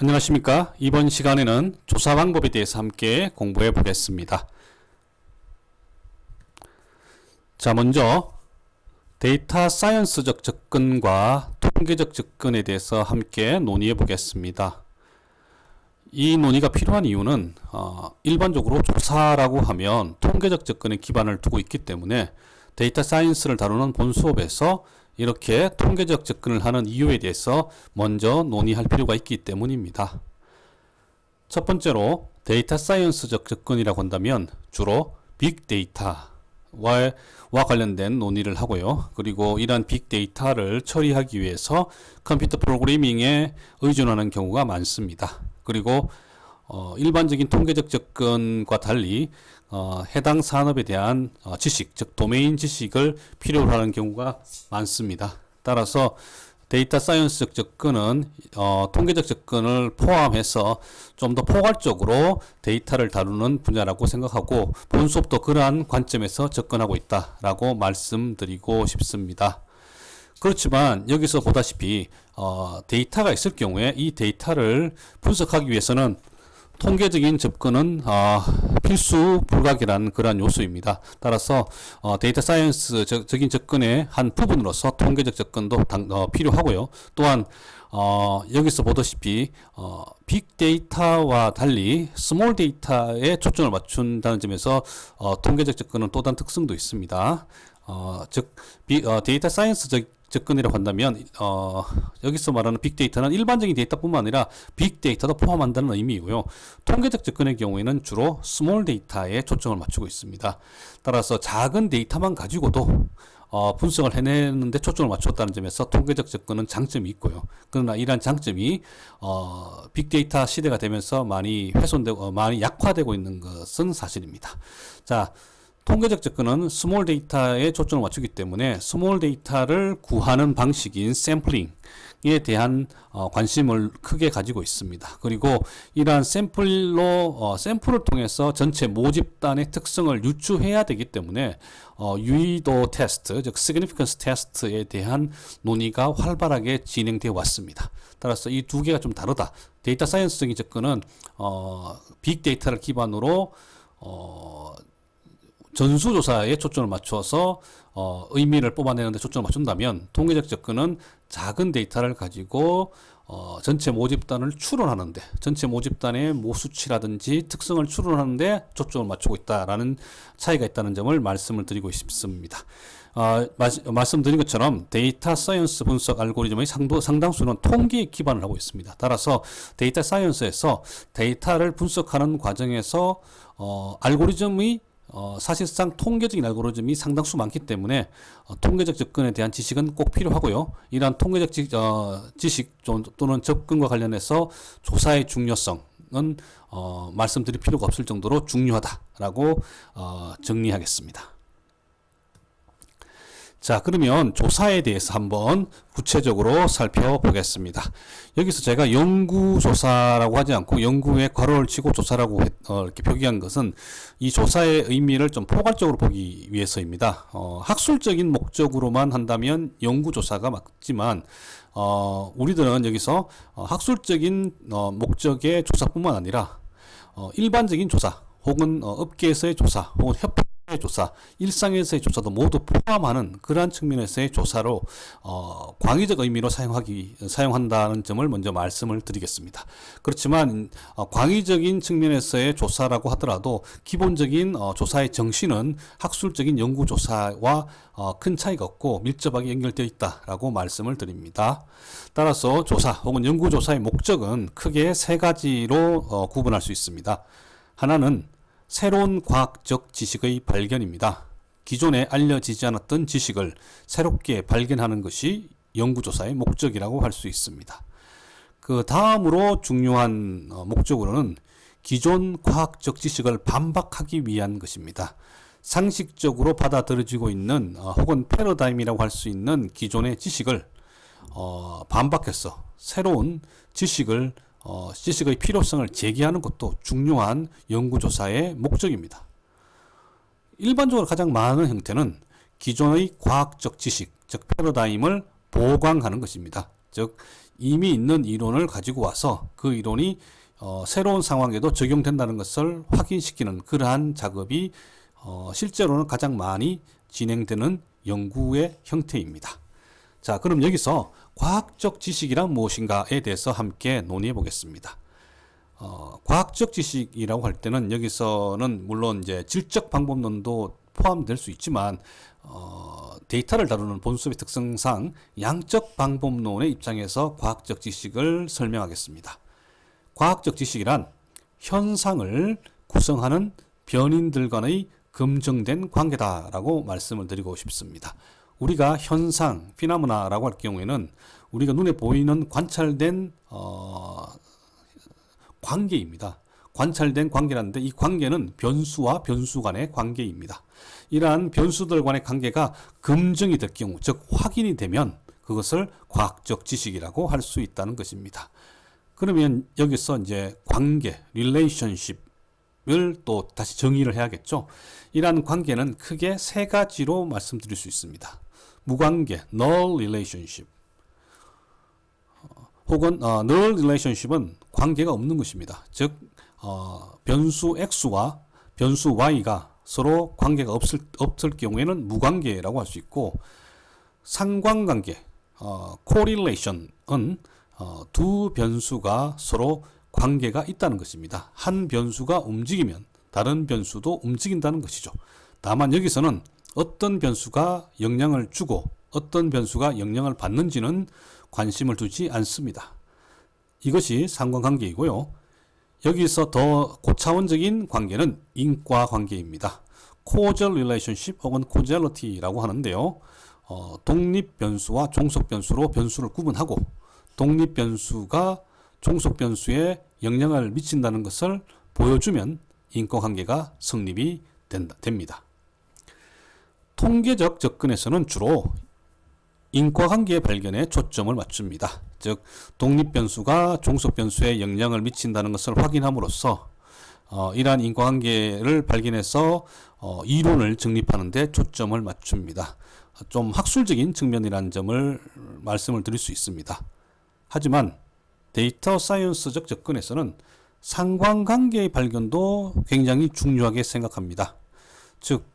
안녕하십니까. 이번 시간에는 조사 방법에 대해서 함께 공부해 보겠습니다. 자, 먼저 데이터 사이언스적 접근과 통계적 접근에 대해서 함께 논의해 보겠습니다. 이 논의가 필요한 이유는 일반적으로 조사라고 하면 통계적 접근에 기반을 두고 있기 때문에 데이터 사이언스를 다루는 본 수업에서 이렇게 통계적 접근을 하는 이유에 대해서 먼저 논의할 필요가 있기 때문입니다. 첫 번째로 데이터 사이언스적 접근이라고 한다면 주로 빅데이터와 관련된 논의를 하고요. 그리고 이러한 빅데이터를 처리하기 위해서 컴퓨터 프로그래밍에 의존하는 경우가 많습니다. 그리고 일반적인 통계적 접근과 달리 해당 산업에 대한 지식, 즉 도메인 지식을 필요로 하는 경우가 많습니다. 따라서 데이터 사이언스적 접근은 통계적 접근을 포함해서 좀 더 포괄적으로 데이터를 다루는 분야라고 생각하고 본 수업도 그러한 관점에서 접근하고 있다라고 말씀드리고 싶습니다. 그렇지만 여기서 보다시피 데이터가 있을 경우에 이 데이터를 분석하기 위해서는 통계적인 접근은 필수 불가결한 그러한 요소입니다. 따라서 데이터 사이언스적인 접근의 한 부분으로서 통계적 접근도 필요하고요. 또한 여기서 보다시피 빅데이터와 달리 스몰 데이터에 초점을 맞춘다는 점에서 통계적 접근은 또 다른 특성도 있습니다. 즉 데이터 사이언스적 접근이라고 한다면 여기서 말하는 빅데이터는 일반적인 데이터뿐만 아니라 빅데이터도 포함한다는 의미이고요. 통계적 접근의 경우에는 주로 스몰 데이터에 초점을 맞추고 있습니다. 따라서 작은 데이터만 가지고도 분석을 해내는데 초점을 맞췄다는 점에서 통계적 접근은 장점이 있고요. 그러나 이러한 장점이 빅데이터 시대가 되면서 많이 훼손되고 많이 약화되고 있는 것은 사실입니다. 자, 통계적 접근은 스몰 데이터에 초점을 맞추기 때문에 스몰 데이터를 구하는 방식인 샘플링에 대한 관심을 크게 가지고 있습니다. 그리고 이러한 샘플을 통해서 전체 모집단의 특성을 유추해야 되기 때문에 유의도 테스트, 즉 시그니피컨스 테스트에 대한 논의가 활발하게 진행되어 왔습니다. 따라서 이 두 개가 좀 다르다. 데이터 사이언스적인 접근은 빅데이터를 기반으로 전수조사에 초점을 맞춰서 의미를 뽑아내는 데 초점을 맞춘다면 통계적 접근은 작은 데이터를 가지고 전체 모집단을 추론하는데 전체 모집단의 모수치라든지 특성을 추론하는데 초점을 맞추고 있다라는 차이가 있다는 점을 말씀을 드리고 싶습니다. 말씀드린 것처럼 데이터 사이언스 분석 알고리즘의 상당수는 통계에 기반을 하고 있습니다. 따라서 데이터 사이언스에서 데이터를 분석하는 과정에서 알고리즘이 사실상 통계적인 알고리즘이 상당수 많기 때문에 통계적 접근에 대한 지식은 꼭 필요하고요. 이러한 통계적 지식 또는 접근과 관련해서 조사의 중요성은 말씀드릴 필요가 없을 정도로 중요하다라고 정리하겠습니다. 자, 그러면 조사에 대해서 한번 구체적으로 살펴보겠습니다. 여기서 제가 연구조사라고 하지 않고 연구에 괄호를 치고 조사라고 이렇게 표기한 것은 이 조사의 의미를 좀 포괄적으로 보기 위해서입니다. 학술적인 목적으로만 한다면 연구조사가 맞지만 우리들은 여기서 학술적인 목적의 조사뿐만 아니라 일반적인 조사 혹은 업계에서의 조사 혹은 협회 조사, 일상에서의 조사도 모두 포함하는 그러한 측면에서의 조사로 광의적 의미로 사용한다는 점을 먼저 말씀을 드리겠습니다. 그렇지만 광의적인 측면에서의 조사라고 하더라도 기본적인 조사의 정신은 학술적인 연구조사와 큰 차이가 없고 밀접하게 연결되어 있다라고 말씀을 드립니다. 따라서 조사 혹은 연구조사의 목적은 크게 세 가지로 구분할 수 있습니다. 하나는 새로운 과학적 지식의 발견입니다. 기존에 알려지지 않았던 지식을 새롭게 발견하는 것이 연구조사의 목적이라고 할 수 있습니다. 그 다음으로 중요한 목적으로는 기존 과학적 지식을 반박하기 위한 것입니다. 상식적으로 받아들여지고 있는 혹은 패러다임이라고 할 수 있는 기존의 지식을 반박해서 새로운 지식의 필요성을 제기하는 것도 중요한 연구조사의 목적입니다. 일반적으로 가장 많은 형태는 기존의 과학적 지식, 즉 패러다임을 보강하는 것입니다. 즉 이미 있는 이론을 가지고 와서 그 이론이 새로운 상황에도 적용된다는 것을 확인시키는 그러한 작업이 실제로는 가장 많이 진행되는 연구의 형태입니다. 자, 그럼 여기서 과학적 지식이란 무엇인가에 대해서 함께 논의해 보겠습니다. 과학적 지식이라고 할 때는 여기서는 물론 이제 질적 방법론도 포함될 수 있지만 데이터를 다루는 본수업의 특성상 양적 방법론의 입장에서 과학적 지식을 설명하겠습니다. 과학적 지식이란 현상을 구성하는 변인들 간의 검증된 관계다라고 말씀을 드리고 싶습니다. 우리가 현상, 피나무나라고 할 경우에는 우리가 눈에 보이는 관찰된 관계입니다. 관찰된 관계라는데 이 관계는 변수와 변수 간의 관계입니다. 이러한 변수들 간의 관계가 검증이 될 경우, 즉 확인이 되면 그것을 과학적 지식이라고 할 수 있다는 것입니다. 그러면 여기서 이제 관계, relationship을 또 다시 정의를 해야겠죠. 이러한 관계는 크게 세 가지로 말씀드릴 수 있습니다. 무관계, null relationship. 혹은 null relationship은 관계가 없는 것입니다. 즉 변수 x와 변수 y가 서로 관계가 없을 경우에는 무관계라고 할 수 있고, 상관관계, correlation은 두 변수가 서로 관계가 있다는 것입니다. 한 변수가 움직이면 다른 변수도 움직인다는 것이죠. 다만 여기서는 어떤 변수가 영향을 주고 어떤 변수가 영향을 받는지는 관심을 두지 않습니다. 이것이 상관관계이고요. 여기서 더 고차원적인 관계는 인과관계입니다. causal relationship 혹은 causality라고 하는데요. 독립변수와 종속변수로 변수를 구분하고 독립변수가 종속변수에 영향을 미친다는 것을 보여주면 인과관계가 성립이 됩니다. 통계적 접근에서는 주로 인과관계 발견에 초점을 맞춥니다. 즉 독립변수가 종속변수에 영향을 미친다는 것을 확인함으로써 이러한 인과관계를 발견해서 이론을 정립하는 데 초점을 맞춥니다. 좀 학술적인 측면이라는 점을 말씀을 드릴 수 있습니다. 하지만 데이터 사이언스적 접근에서는 상관관계의 발견도 굉장히 중요하게 생각합니다. 즉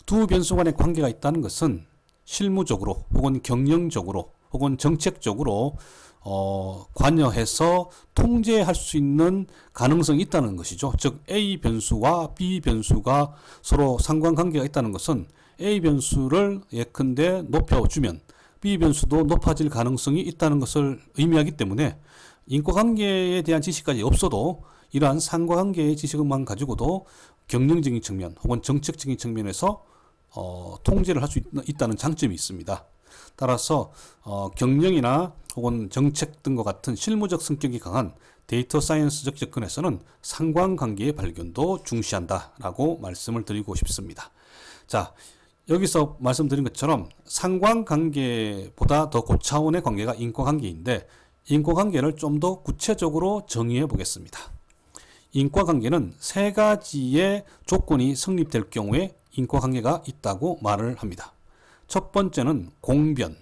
두 변수 간의 관계가 있다는 것은 실무적으로 혹은 경영적으로 혹은 정책적으로 관여해서 통제할 수 있는 가능성이 있다는 것이죠. 즉 A 변수와 B 변수가 서로 상관관계가 있다는 것은 A 변수를 예컨대 높여주면 B 변수도 높아질 가능성이 있다는 것을 의미하기 때문에 인과관계에 대한 지식까지 없어도 이러한 상관관계의 지식만 가지고도 경영적인 측면 혹은 정책적인 측면에서 통제를 할 수 있다는 장점이 있습니다. 따라서 경영이나 혹은 정책 등과 같은 실무적 성격이 강한 데이터 사이언스적 접근에서는 상관관계의 발견도 중시한다라고 말씀을 드리고 싶습니다. 자, 여기서 말씀드린 것처럼 상관관계보다 더 고차원의 관계가 인과관계인데 인과관계를 좀 더 구체적으로 정의해 보겠습니다. 인과관계는 세 가지의 조건이 성립될 경우에 인과관계가 있다고 말을 합니다. 첫 번째는 공변,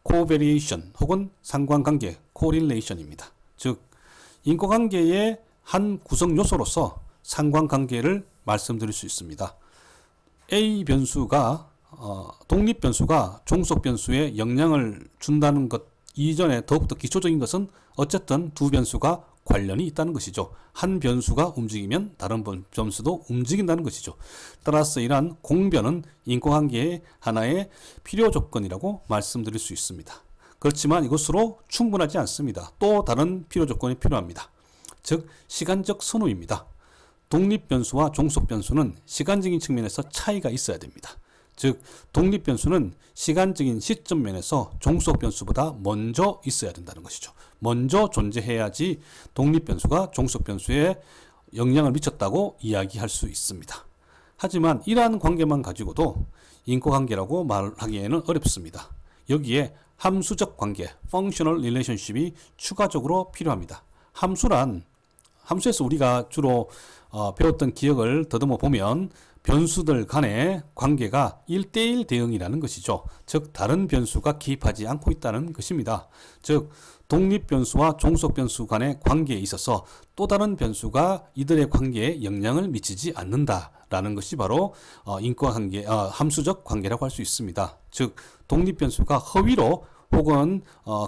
코베리에이션 혹은 상관관계, 코릴레이션입니다. 즉 인과관계의 한 구성 요소로서 상관관계를 말씀드릴 수 있습니다. A 변수가 독립 변수가 종속 변수에 영향을 준다는 것 이전에 더욱더 기초적인 것은 어쨌든 두 변수가 관련이 있다는 것이죠. 한 변수가 움직이면 다른 변수도 움직인다는 것이죠. 따라서 이러한 공변은 인과관계의 하나의 필요 조건이라고 말씀드릴 수 있습니다. 그렇지만 이것으로 충분하지 않습니다. 또 다른 필요 조건이 필요합니다. 즉 시간적 선호입니다. 독립 변수와 종속 변수는 시간적인 측면에서 차이가 있어야 됩니다. 즉 독립 변수는 시간적인 시점 면에서 종속 변수보다 먼저 있어야 된다는 것이죠. 먼저 존재해야지 독립 변수가 종속 변수에 영향을 미쳤다고 이야기할 수 있습니다. 하지만 이러한 관계만 가지고도 인과관계라고 말하기에는 어렵습니다. 여기에 함수적 관계, functional relationship이 추가적으로 필요합니다. 함수에서 우리가 주로 배웠던 기억을 더듬어 보면 변수들 간의 관계가 1대1 대응이라는 것이죠. 즉 다른 변수가 개입하지 않고 있다는 것입니다. 즉 독립 변수와 종속 변수 간의 관계에 있어서 또 다른 변수가 이들의 관계에 영향을 미치지 않는다라는 것이 바로 인과관계, 함수적 관계라고 할 수 있습니다. 즉 독립 변수가 허위로 혹은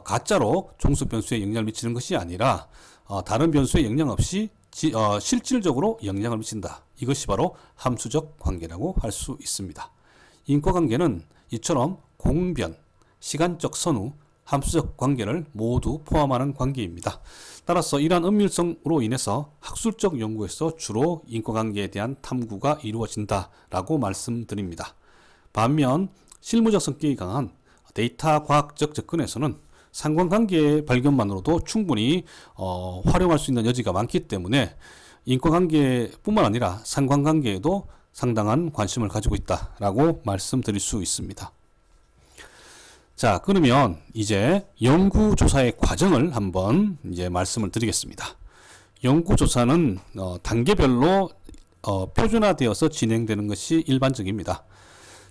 가짜로 종속 변수에 영향을 미치는 것이 아니라 다른 변수에 영향 없이 실질적으로 영향을 미친다. 이것이 바로 함수적 관계라고 할 수 있습니다. 인과관계는 이처럼 공변, 시간적 선후, 함수적 관계를 모두 포함하는 관계입니다. 따라서 이러한 은밀성으로 인해서 학술적 연구에서 주로 인과관계에 대한 탐구가 이루어진다라고 말씀드립니다. 반면 실무적 성격이 강한 데이터 과학적 접근에서는 상관관계의 발견만으로도 충분히 활용할 수 있는 여지가 많기 때문에 인과관계뿐만 아니라 상관관계에도 상당한 관심을 가지고 있다라고 말씀드릴 수 있습니다. 자, 그러면 이제 연구조사의 과정을 한번 이제 말씀을 드리겠습니다. 연구조사는 단계별로 표준화되어서 진행되는 것이 일반적입니다.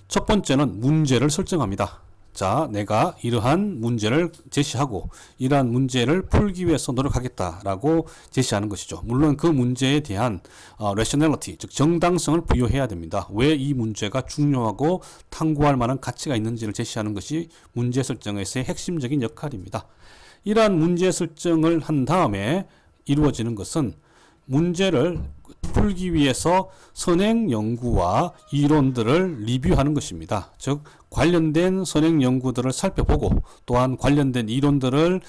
첫 번째는 문제를 설정합니다. 자, 내가 이러한 문제를 제시하고 이러한 문제를 풀기 위해서 노력하겠다라고 제시하는 것이죠. 물론 그 문제에 대한 rationality, 즉 정당성을 부여해야 됩니다. 왜 이 문제가 중요하고 탐구할 만한 가치가 있는지를 제시하는 것이 문제 설정에서의 핵심적인 역할입니다. 이러한 문제 설정을 한 다음에 이루어지는 것은 문제를 풀기 위해서 선행 연구와 이론들을 리뷰하는 것입니다. 즉 관련된 선행 연구들을 살펴보고 또한 관련된 이론들을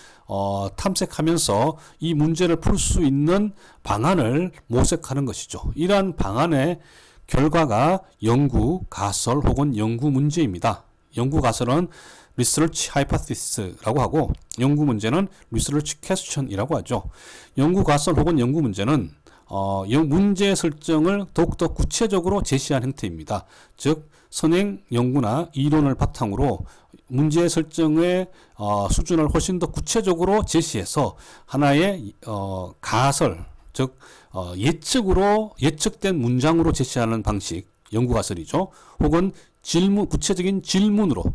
탐색하면서 이 문제를 풀 수 있는 방안을 모색하는 것이죠. 이러한 방안의 결과가 연구 가설 혹은 연구 문제입니다. 연구 가설은 research hypothesis라고 하고 연구 문제는 research question이라고 하죠. 연구 가설 혹은 연구 문제는 문제 설정을 더욱더 구체적으로 제시한 형태입니다. 즉 선행 연구나 이론을 바탕으로 문제 설정의 수준을 훨씬 더 구체적으로 제시해서 하나의 가설, 즉 예측된 문장으로 제시하는 방식, 연구 가설이죠. 혹은 구체적인 질문으로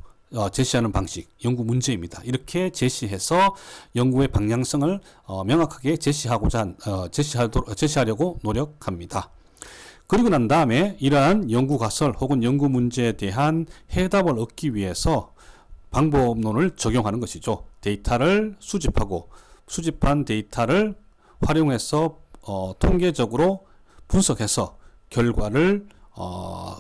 제시하는 방식, 연구 문제입니다. 이렇게 제시해서 연구의 방향성을 명확하게 제시하려고 노력합니다. 그리고 난 다음에 이러한 연구 가설 혹은 연구 문제에 대한 해답을 얻기 위해서 방법론을 적용하는 것이죠. 데이터를 수집하고 수집한 데이터를 활용해서 통계적으로 분석해서 결과를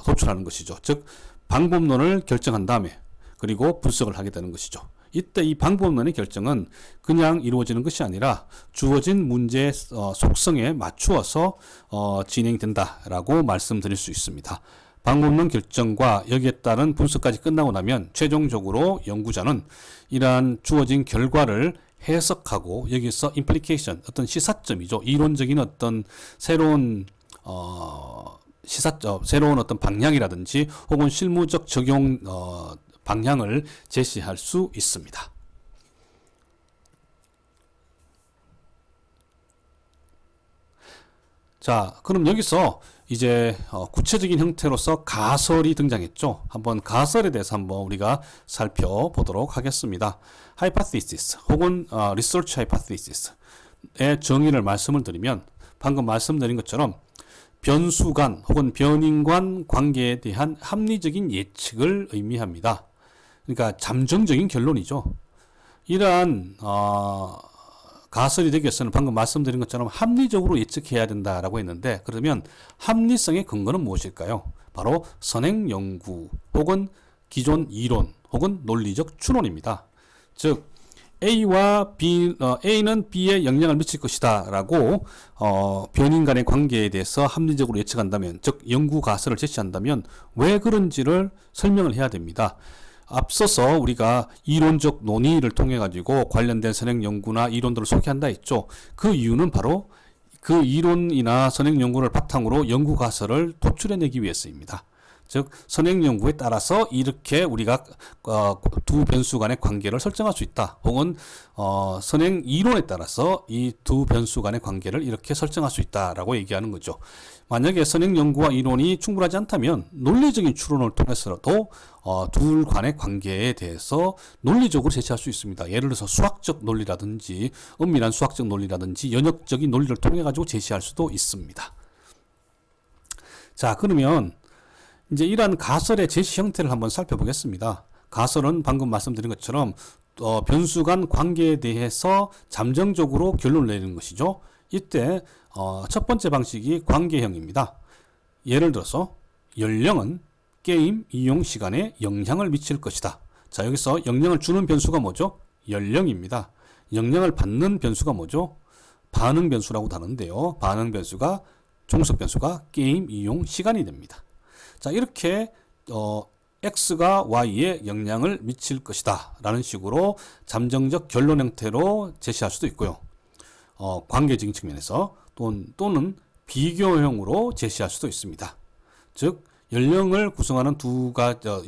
도출하는 것이죠. 즉 방법론을 결정한 다음에 그리고 분석을 하게 되는 것이죠. 이때 이 방법론의 결정은 그냥 이루어지는 것이 아니라 주어진 문제의 속성에 맞추어서 진행된다라고 말씀드릴 수 있습니다. 방법론 결정과 여기에 따른 분석까지 끝나고 나면 최종적으로 연구자는 이러한 주어진 결과를 해석하고 여기서 implication, 어떤 시사점이죠. 이론적인 어떤 새로운 새로운 어떤 방향이라든지 혹은 실무적 적용 방향을 제시할 수 있습니다. 자, 그럼 여기서 이제 구체적인 형태로서 가설이 등장했죠. 한번 가설에 대해서 한번 우리가 살펴보도록 하겠습니다. hypothesis 혹은 research hypothesis의 정의를 말씀을 드리면 방금 말씀드린 것처럼 변수 간 혹은 변인 간 관계에 대한 합리적인 예측을 의미합니다. 그러니까 잠정적인 결론이죠. 이러한 가설이 되기 위해서는 방금 말씀드린 것처럼 합리적으로 예측해야 된다라고 했는데, 그러면 합리성의 근거는 무엇일까요? 바로 선행 연구 혹은 기존 이론 혹은 논리적 추론입니다. 즉 A와 A는 B에 영향을 미칠 것이다 라고 변인 간의 관계에 대해서 합리적으로 예측한다면, 즉 연구 가설을 제시한다면 왜 그런지를 설명을 해야 됩니다. 앞서서 우리가 이론적 논의를 통해 가지고 관련된 선행 연구나 이론들을 소개한다 했죠. 그 이유는 바로 그 이론이나 선행 연구를 바탕으로 연구 가설을 도출해내기 위해서입니다. 즉 선행 연구에 따라서 이렇게 우리가 두 변수 간의 관계를 설정할 수 있다. 혹은 선행 이론에 따라서 이 두 변수 간의 관계를 이렇게 설정할 수 있다라고 얘기하는 거죠. 만약에 선행 연구와 이론이 충분하지 않다면 논리적인 추론을 통해서라도 둘 간의 관계에 대해서 논리적으로 제시할 수 있습니다. 예를 들어서 수학적 논리라든지 엄밀한 수학적 논리라든지 연역적인 논리를 통해 가지고 제시할 수도 있습니다. 자, 그러면 이제 이러한 가설의 제시 형태를 한번 살펴보겠습니다. 가설은 방금 말씀드린 것처럼 변수 간 관계에 대해서 잠정적으로 결론을 내리는 것이죠. 이때 첫 번째 방식이 관계형입니다. 예를 들어서 연령은 게임 이용 시간에 영향을 미칠 것이다. 자, 여기서 영향을 주는 변수가 뭐죠? 연령입니다. 영향을 받는 변수가 뭐죠? 반응 변수라고 하는데요. 반응 변수가 종속 변수가 게임 이용 시간이 됩니다. 자, 이렇게 X가 Y에 영향을 미칠 것이다 라는 식으로 잠정적 결론 형태로 제시할 수도 있고요. 관계적인 측면에서 또는 비교형으로 제시할 수도 있습니다. 즉 연령을 구성하는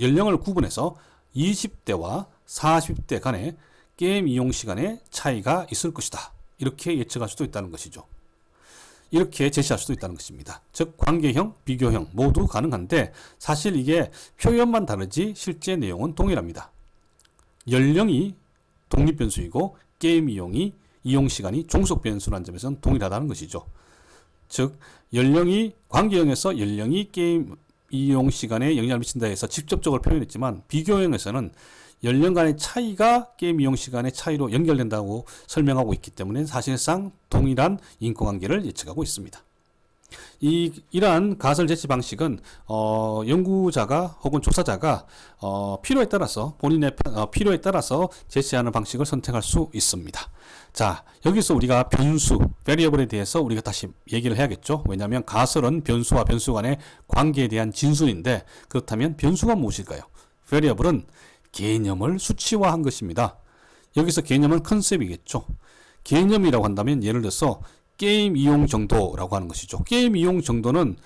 연령을 구분해서 20대와 40대 간의 게임 이용 시간의 차이가 있을 것이다. 이렇게 예측할 수도 있다는 것이죠. 이렇게 제시할 수도 있다는 것입니다. 즉 관계형, 비교형 모두 가능한데 사실 이게 표현만 다르지 실제 내용은 동일합니다. 연령이 독립변수이고 게임 이용 시간이 종속 변수라는 점에서는 동일하다는 것이죠. 즉 연령이 관계형에서 연령이 게임 이용 시간에 영향을 미친다 해서 직접적으로 표현했지만 비교형에서는 연령 간의 차이가 게임 이용 시간의 차이로 연결된다고 설명하고 있기 때문에 사실상 동일한 인과관계를 예측하고 있습니다. 이러한 가설 제시 방식은 연구자가 혹은 조사자가 필요에 따라서 본인의 필요에 따라서 제시하는 방식을 선택할 수 있습니다. 자, 여기서 우리가 변수, variable에 대해서 우리가 다시 얘기를 해야겠죠. 왜냐하면 가설은 변수와 변수 간의 관계에 대한 진술인데 그렇다면 변수가 무엇일까요? variable은 개념을 수치화한 것입니다. 여기서 개념은 컨셉이겠죠. 개념이라고 한다면 예를 들어서 게임 이용 정도라고 하는 것이죠. 게임 이용 정도는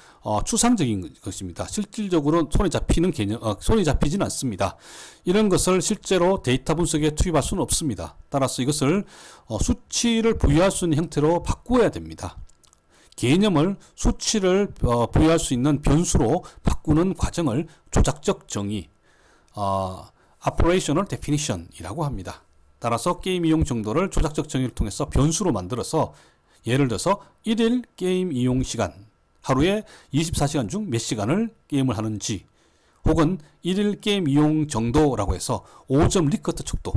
추상적인 것입니다. 실질적으로 손에 잡히지는 않습니다. 이런 것을 실제로 데이터 분석에 투입할 수는 없습니다. 따라서 이것을 수치를 부여할 수 있는 형태로 바꾸어야 됩니다. 개념을 수치를 부여할 수 있는 변수로 바꾸는 과정을 조작적 정의, operational definition이라고 합니다. 따라서 게임 이용 정도를 조작적 정의를 통해서 변수로 만들어서 예를 들어서 1일 게임 이용 시간, 하루에 24시간 중 몇 시간을 게임을 하는지, 혹은 1일 게임 이용 정도라고 해서 5점 리커트 촉도,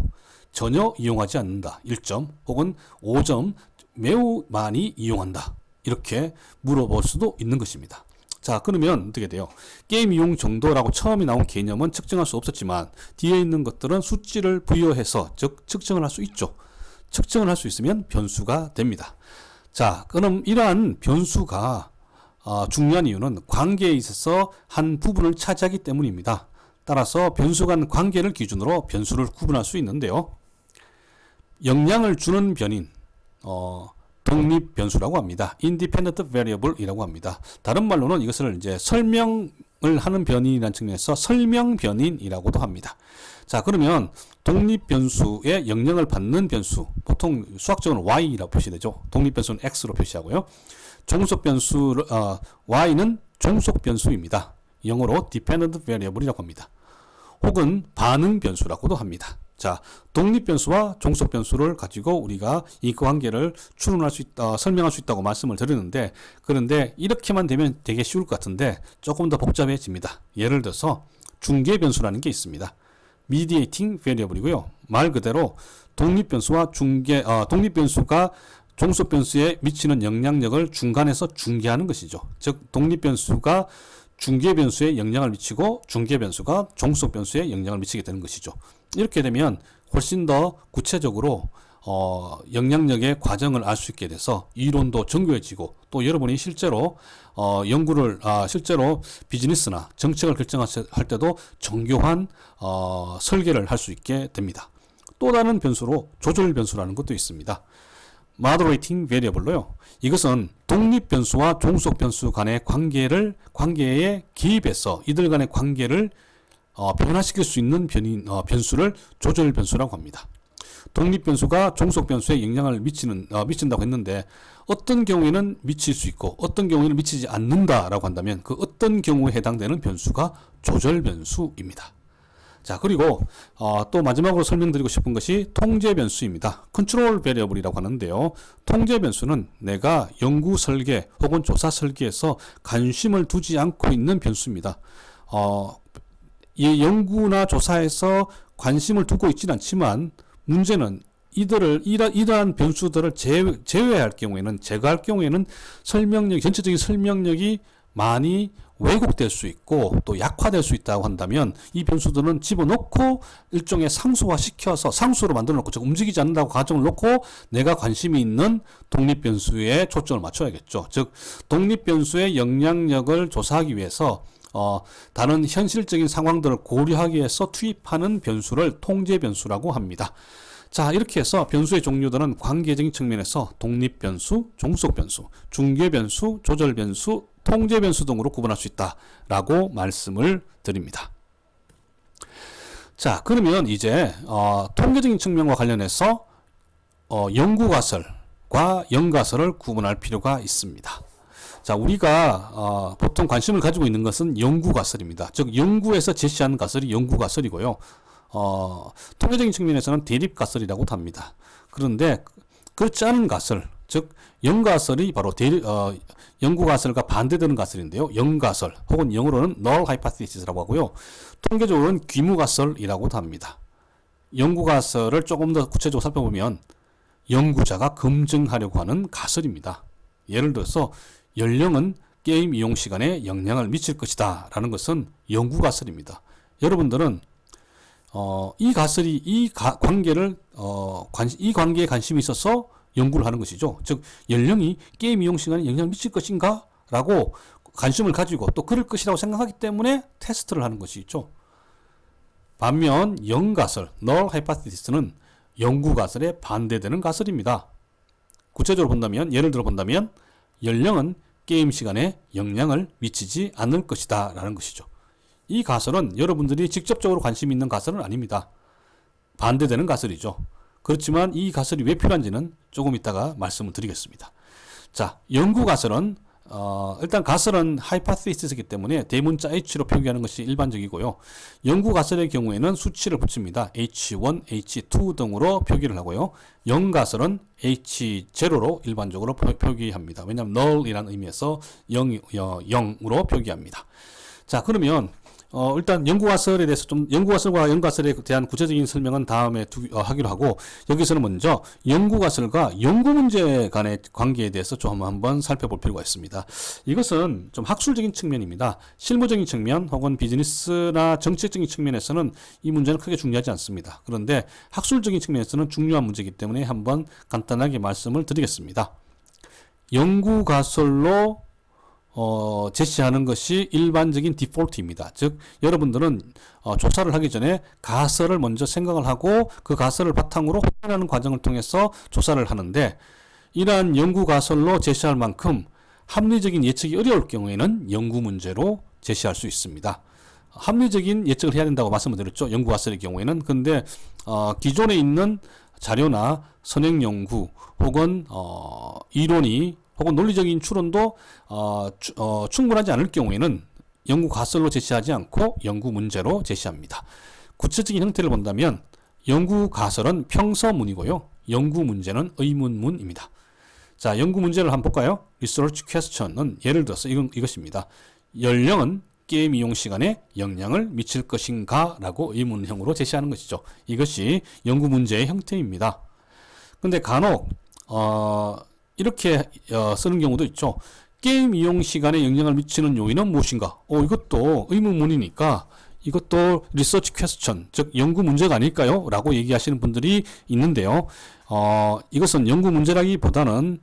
전혀 이용하지 않는다 1점, 혹은 5점 매우 많이 이용한다, 이렇게 물어볼 수도 있는 것입니다. 자, 그러면 어떻게 돼요? 게임 이용 정도라고 처음에 나온 개념은 측정할 수 없었지만 뒤에 있는 것들은 수치를 부여해서 즉 측정을 할 수 있죠. 측정을 할 수 있으면 변수가 됩니다. 자, 그럼 이러한 변수가 중요한 이유는 관계에 있어서 한 부분을 차지하기 때문입니다. 따라서 변수 간 관계를 기준으로 변수를 구분할 수 있는데요. 영향을 주는 변인, 독립 변수라고 합니다. independent variable이라고 합니다. 다른 말로는 이것을 이제 설명을 하는 변인이라는 측면에서 설명 변인이라고도 합니다. 자, 그러면 독립 변수에 영향을 받는 변수, 보통 수학적으로 y라고 표시되죠. 독립 변수는 x로 표시하고요. 종속 변수 y는 종속 변수입니다. 영어로 dependent variable이라고 합니다. 혹은 반응 변수라고도 합니다. 자, 독립 변수와 종속 변수를 가지고 우리가 인과관계를 추론할 수 있다, 설명할 수 있다고 말씀을 드렸는데, 그런데 이렇게만 되면 되게 쉬울 것 같은데 조금 더 복잡해집니다. 예를 들어서 중개 변수라는 게 있습니다. mediating variable이고요. 말 그대로 독립 변수와 독립 변수가 종속 변수에 미치는 영향력을 중간에서 중개하는 것이죠. 즉 독립 변수가 중개 변수에 영향을 미치고 중개 변수가 종속 변수에 영향을 미치게 되는 것이죠. 이렇게 되면 훨씬 더 구체적으로 영향력의 과정을 알 수 있게 돼서 이론도 정교해지고, 또 여러분이 실제로 실제로 비즈니스나 정책을 결정할 때도 정교한 설계를 할 수 있게 됩니다. 또 다른 변수로 조절 변수라는 것도 있습니다. moderating variable로요. 이것은 독립 변수와 종속 변수 간의 관계에 기입해서 이들 간의 관계를 변화시킬 수 있는 변수를 조절 변수라고 합니다. 독립 변수가 종속 변수에 영향을 미친다고 했는데 어떤 경우에는 미칠 수 있고 어떤 경우에는 미치지 않는다라고 한다면 그 어떤 경우에 해당되는 변수가 조절 변수입니다. 자, 그리고 또 마지막으로 설명드리고 싶은 것이 통제 변수입니다. 컨트롤 베리어블이라고 하는데요. 통제 변수는 내가 연구 설계 혹은 조사 설계에서 관심을 두지 않고 있는 변수입니다. 이 연구나 조사에서 관심을 두고 있지는 않지만 문제는 이러한 변수들을 제외할 경우에는, 제거할 경우에는 전체적인 설명력이 많이 왜곡될 수 있고 또 약화될 수 있다고 한다면 이 변수들은 집어넣고 일종의 상수화시켜서 상수로 만들어 놓고, 즉 움직이지 않는다고 가정을 놓고 내가 관심이 있는 독립 변수에 초점을 맞춰야겠죠. 즉 독립 변수의 영향력을 조사하기 위해서 다른 현실적인 상황들을 고려하기 위해서 투입하는 변수를 통제 변수라고 합니다. 자, 이렇게 해서 변수의 종류들은 관계적인 측면에서 독립 변수, 종속 변수, 중개 변수, 조절 변수, 통제 변수 등으로 구분할 수 있다라고 말씀을 드립니다. 자, 그러면 이제 통계적인 측면과 관련해서 연구가설과 연가설을 구분할 필요가 있습니다. 자, 우리가 보통 관심을 가지고 있는 것은 연구가설입니다. 즉 연구에서 제시하는 가설이 연구가설이고요. 통계적인 측면에서는 대립가설이라고도 합니다. 그런데 그렇지 않은 가설, 즉 연가설이 바로 연구가설과 반대되는 가설인데요. 연가설 혹은 영어로는 null hypothesis라고 하고요. 통계적으로는 귀무가설이라고도 합니다. 연구가설을 조금 더 구체적으로 살펴보면 연구자가 검증하려고 하는 가설입니다. 예를 들어서 연령은 게임 이용 시간에 영향을 미칠 것이다 라는 것은 연구가설입니다. 여러분들은 이 가설이 이 관계에 관심이 있어서 연구를 하는 것이죠. 즉 연령이 게임 이용 시간에 영향을 미칠 것인가 라고 관심을 가지고 또 그럴 것이라고 생각하기 때문에 테스트를 하는 것이죠. 반면 연가설, null hypothesis는 연구가설에 반대되는 가설입니다. 구체적으로 본다면, 예를 들어 본다면 연령은 게임 시간에 영향을 미치지 않을 것이다 라는 것이죠. 이 가설은 여러분들이 직접적으로 관심 있는 가설은 아닙니다. 반대되는 가설이죠. 그렇지만 이 가설이 왜 필요한지는 조금 이따가 말씀을 드리겠습니다. 자, 연구가설은 일단 가설은 하이파테시스이기 때문에 대문자 H로 표기하는 것이 일반적이고요. 연구가설의 경우에는 수치를 붙입니다. H1, H2 등으로 표기를 하고요. 연가설은 H0로 일반적으로 표기합니다. 왜냐하면 null이라는 의미에서 0으로 표기합니다. 자, 그러면 일단 연구가설에 대해서 연구가설과 연가설에 대한 구체적인 설명은 다음에 하기로 하고, 여기서는 먼저 연구가설과 연구문제 간의 관계에 대해서 좀 한번 살펴볼 필요가 있습니다. 이것은 좀 학술적인 측면입니다. 실무적인 측면 혹은 비즈니스나 정책적인 측면에서는 이 문제는 크게 중요하지 않습니다. 그런데 학술적인 측면에서는 중요한 문제이기 때문에 한번 간단하게 말씀을 드리겠습니다. 연구가설로 제시하는 것이 일반적인 디폴트입니다. 즉 여러분들은 조사를 하기 전에 가설을 먼저 생각을 하고 그 가설을 바탕으로 확인하는 과정을 통해서 조사를 하는데, 이러한 연구 가설로 제시할 만큼 합리적인 예측이 어려울 경우에는 연구 문제로 제시할 수 있습니다. 합리적인 예측을 해야 된다고 말씀을 드렸죠. 연구 가설의 경우에는. 근데 기존에 있는 자료나 선행 연구 혹은 이론이 혹은 논리적인 추론도 충분하지 않을 경우에는 연구 가설로 제시하지 않고 연구 문제로 제시합니다. 구체적인 형태를 본다면 연구 가설은 평서문이고요. 연구 문제는 의문문입니다. 자, 연구 문제를 한번 볼까요? Research question은 예를 들어서 이것입니다. 연령은 게임 이용 시간에 영향을 미칠 것인가? 라고 의문형으로 제시하는 것이죠. 이것이 연구 문제의 형태입니다. 근데 간혹 이렇게 쓰는 경우도 있죠. 게임 이용 시간에 영향을 미치는 요인은 무엇인가? 이것도 의문문이니까 이것도 리서치 퀘스천, 즉 연구 문제가 아닐까요? 라고 얘기하시는 분들이 있는데요. 이것은 연구 문제라기보다는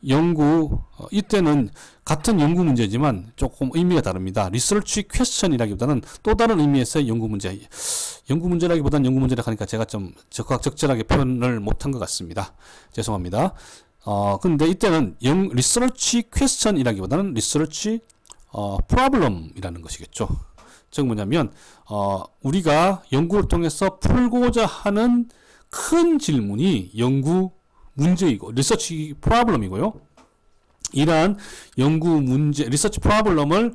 이때는 같은 연구 문제지만 조금 의미가 다릅니다. 리서치 퀘스천이라기보다는 또 다른 의미에서의 연구 문제. 연구 문제라기보다는 연구 문제라 하니까 제가 좀 적절하게 표현을 못한 것 같습니다. 죄송합니다. 근데 이때는 리서치 퀘스천이라기보다는 리서치 프로블럼이라는 것이겠죠. 즉 뭐냐면 우리가 연구를 통해서 풀고자 하는 큰 질문이 연구 문제이고 리서치 프로블럼이고요. 이러한 연구 문제 리서치 프로블럼을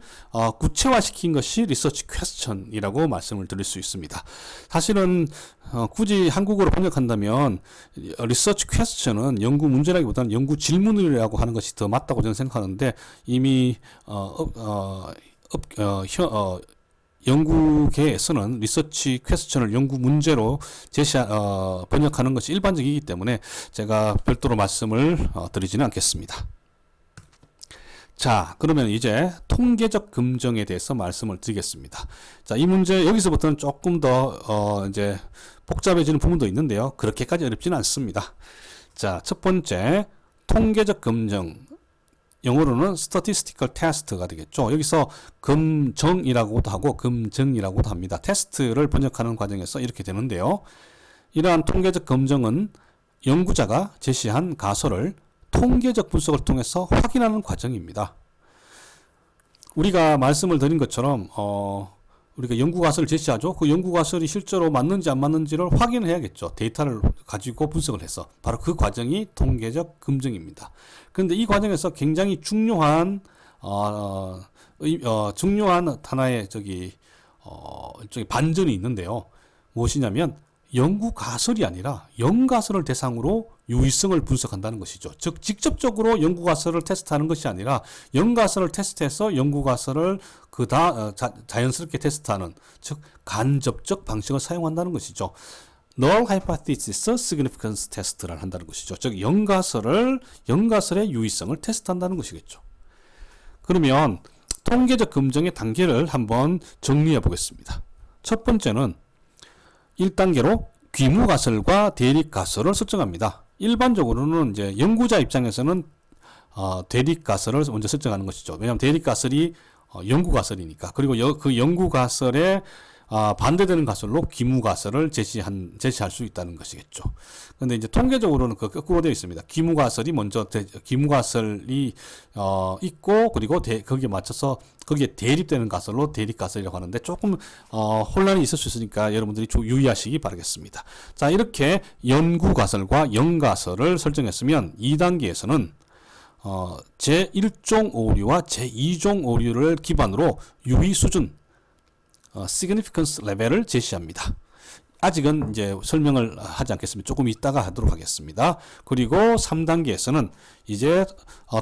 구체화시킨 것이 리서치 퀘스천이라고 말씀을 드릴 수 있습니다. 사실은 굳이 한국어로 번역한다면 리서치 퀘스천은 연구 문제라기보다는 연구 질문이라고 하는 것이 더 맞다고 저는 생각하는데 이미 연구계에서는 리서치 퀘스천을 연구 문제로 번역하는 것이 일반적이기 때문에 제가 별도로 말씀을 드리지는 않겠습니다. 자, 그러면 이제 통계적 검증에 대해서 말씀을 드리겠습니다. 자, 이 문제 여기서부터는 조금 더 이제 복잡해지는 부분도 있는데요. 그렇게까지 어렵지는 않습니다. 자, 첫 번째 통계적 검증. 영어로는 statistical test가 되겠죠. 여기서 검정이라고도 하고 검증이라고도 합니다. 테스트를 번역하는 과정에서 이렇게 되는데요. 이러한 통계적 검증은 연구자가 제시한 가설을 통계적 분석을 통해서 확인하는 과정입니다. 우리가 말씀을 드린 것처럼 우리가 연구 가설을 제시하죠. 그 연구 가설이 실제로 맞는지 안 맞는지를 확인을 해야겠죠. 데이터를 가지고 분석을 해서 바로 그 과정이 통계적 검증입니다. 그런데 이 과정에서 굉장히 중요한 하나의 반전이 있는데요. 무엇이냐면 연구 가설이 아니라 연가설을 대상으로 유의성을 분석한다는 것이죠. 즉 직접적으로 연구 가설을 테스트하는 것이 아니라 연가설을 테스트해서 연구 가설을 자연스럽게 테스트하는 즉 간접적 방식을 사용한다는 것이죠. Null Hypothesis Significance Test를 한다는 것이죠. 즉 연가설의 유의성을 테스트한다는 것이겠죠. 그러면 통계적 검증의 단계를 한번 정리해 보겠습니다. 첫 번째는 1단계로 귀무가설과 대립가설을 설정합니다. 일반적으로는 이제 연구자 입장에서는 대립가설을 먼저 설정하는 것이죠. 왜냐하면 대립가설이 연구가설이니까. 그리고 그 연구가설에 반대되는 가설로 귀무가설을 제시할 수 있다는 것이겠죠. 근데 이제 통계적으로는 그 거꾸로 되어 있습니다. 귀무가설이 귀무가설이 있고, 그리고 거기에 맞춰서 거기에 대립되는 가설로 대립가설이라고 하는데 조금 혼란이 있을 수 있으니까 여러분들이 유의하시기 바라겠습니다. 자, 이렇게 연구가설과 연가설을 설정했으면 2단계에서는 제1종 오류와 제2종 오류를 기반으로 유의 수준 significance 레벨을 제시합니다. 아직은 이제 설명을 하지 않겠습니다. 조금 이따가 하도록 하겠습니다. 그리고 3단계에서는 이제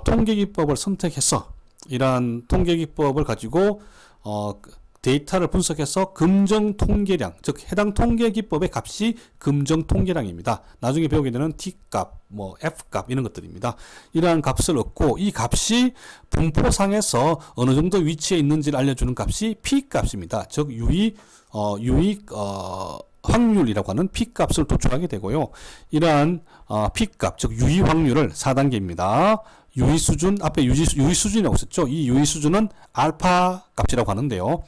통계기법을 선택해서 이러한 통계기법을 가지고 데이터를 분석해서 검정 통계량, 즉 해당 통계기법의 값이 검정 통계량입니다. 나중에 배우게 되는 T값, F값 이런 것들입니다. 이러한 값을 얻고 이 값이 분포상에서 어느 정도 위치에 있는지를 알려주는 값이 P값입니다. 즉 유의 확률이라고 하는 P값을 도출하게 되고요. 이러한 P값, 즉 유의 확률을 4단계입니다. 유의 수준, 앞에 유의 수준이라고 썼죠. 이 유의 수준은 알파 값이라고 하는데요.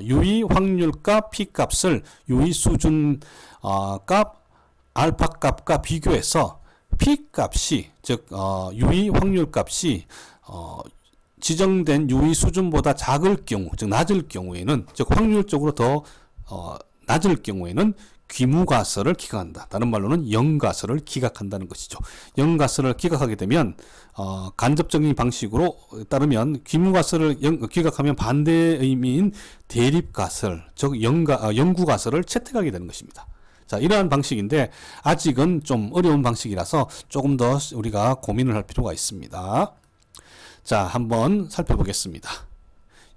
유의 확률값 P값을 유의 수준 값 알파 값과 비교해서 P값이, 즉 유의 확률값이 지정된 유의 수준보다 작을 경우, 즉 낮을 경우에는, 즉 확률적으로 더 낮을 경우에는 귀무가설을 기각한다. 다른 말로는 연가설을 기각한다는 것이죠. 연가설을 기각하게 되면 간접적인 방식으로 따르면 귀무가설을 기각하면 반대의 의미인 대립가설, 즉 연구가설을 채택하게 되는 것입니다. 자, 이러한 방식인데 아직은 좀 어려운 방식이라서 조금 더 우리가 고민을 할 필요가 있습니다. 자, 한번 살펴보겠습니다.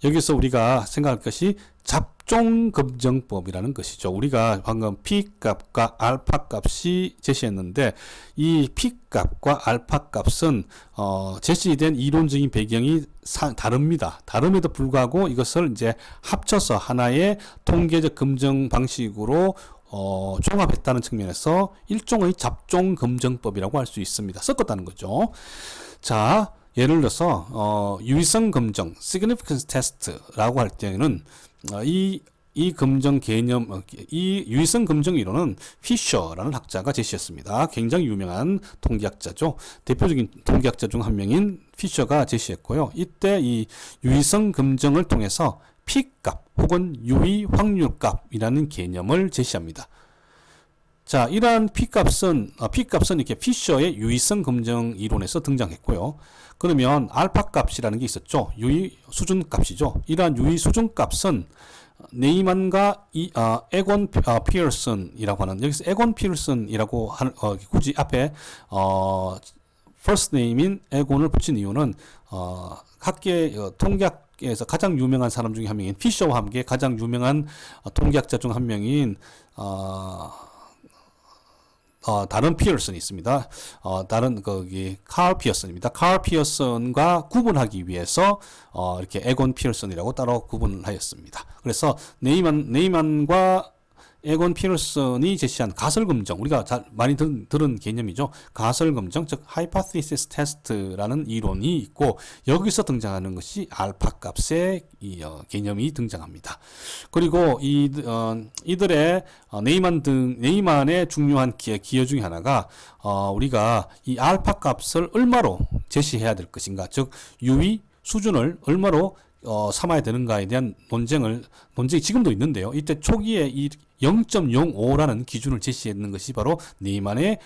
여기서 우리가 생각할 것이 잡종검정법이라는 것이죠. 우리가 방금 P값과 알파값이 제시했는데 이 P값과 알파값은 제시된 이론적인 배경이 다릅니다. 다름에도 불구하고 이것을 이제 합쳐서 하나의 통계적 검증 방식으로 종합했다는 측면에서 일종의 잡종 검정법이라고 할 수 있습니다. 섞었다는 거죠. 자, 예를 들어서 유의성 검정 (significance test)라고 할 때는 이 검정 개념, 이 유의성 검정 이론은 피셔라는 학자가 제시했습니다. 굉장히 유명한 통계학자죠. 대표적인 통계학자 중 한 명인 피셔가 제시했고요. 이때 이 유의성 검정을 통해서 P값 혹은 유의 확률값이라는 개념을 제시합니다. 자, 이러한 P값은 이렇게 피셔의 유의성 검정 이론에서 등장했고요. 그러면 알파 값이라는 게 있었죠. 유의 수준 값이죠. 이러한 유의 수준 값은 네이만과 에곤 피어슨이라고 하는, 여기서 에곤 피어슨이라고 하는, 굳이 앞에 first name인 에곤을 붙인 이유는 학계 통계학에서 가장 유명한 사람 중에 한 명인 피셔와 함께 가장 유명한 통계학자 중 한 명인 다른 피어슨이 있습니다. 다른 칼 피어슨입니다. 칼 피어슨과 구분하기 위해서 이렇게 에곤 피어슨이라고 따로 구분을 하였습니다. 그래서 네이만과 에곤 피어슨이 제시한 가설 검정, 우리가 많이 들은 개념이죠. 가설 검정, 즉 hypothesis test라는 이론이 있고, 여기서 등장하는 것이 알파 값의 개념이 등장합니다. 그리고 이들의 네이만의 중요한 기여 중에 하나가 우리가 이 알파 값을 얼마로 제시해야 될 것인가, 즉 유의 수준을 얼마로 삼아야 되는가에 대한 논쟁이 지금도 있는데요. 이때 초기에 이 0.05라는 기준을 제시했는 것이 바로 네이만의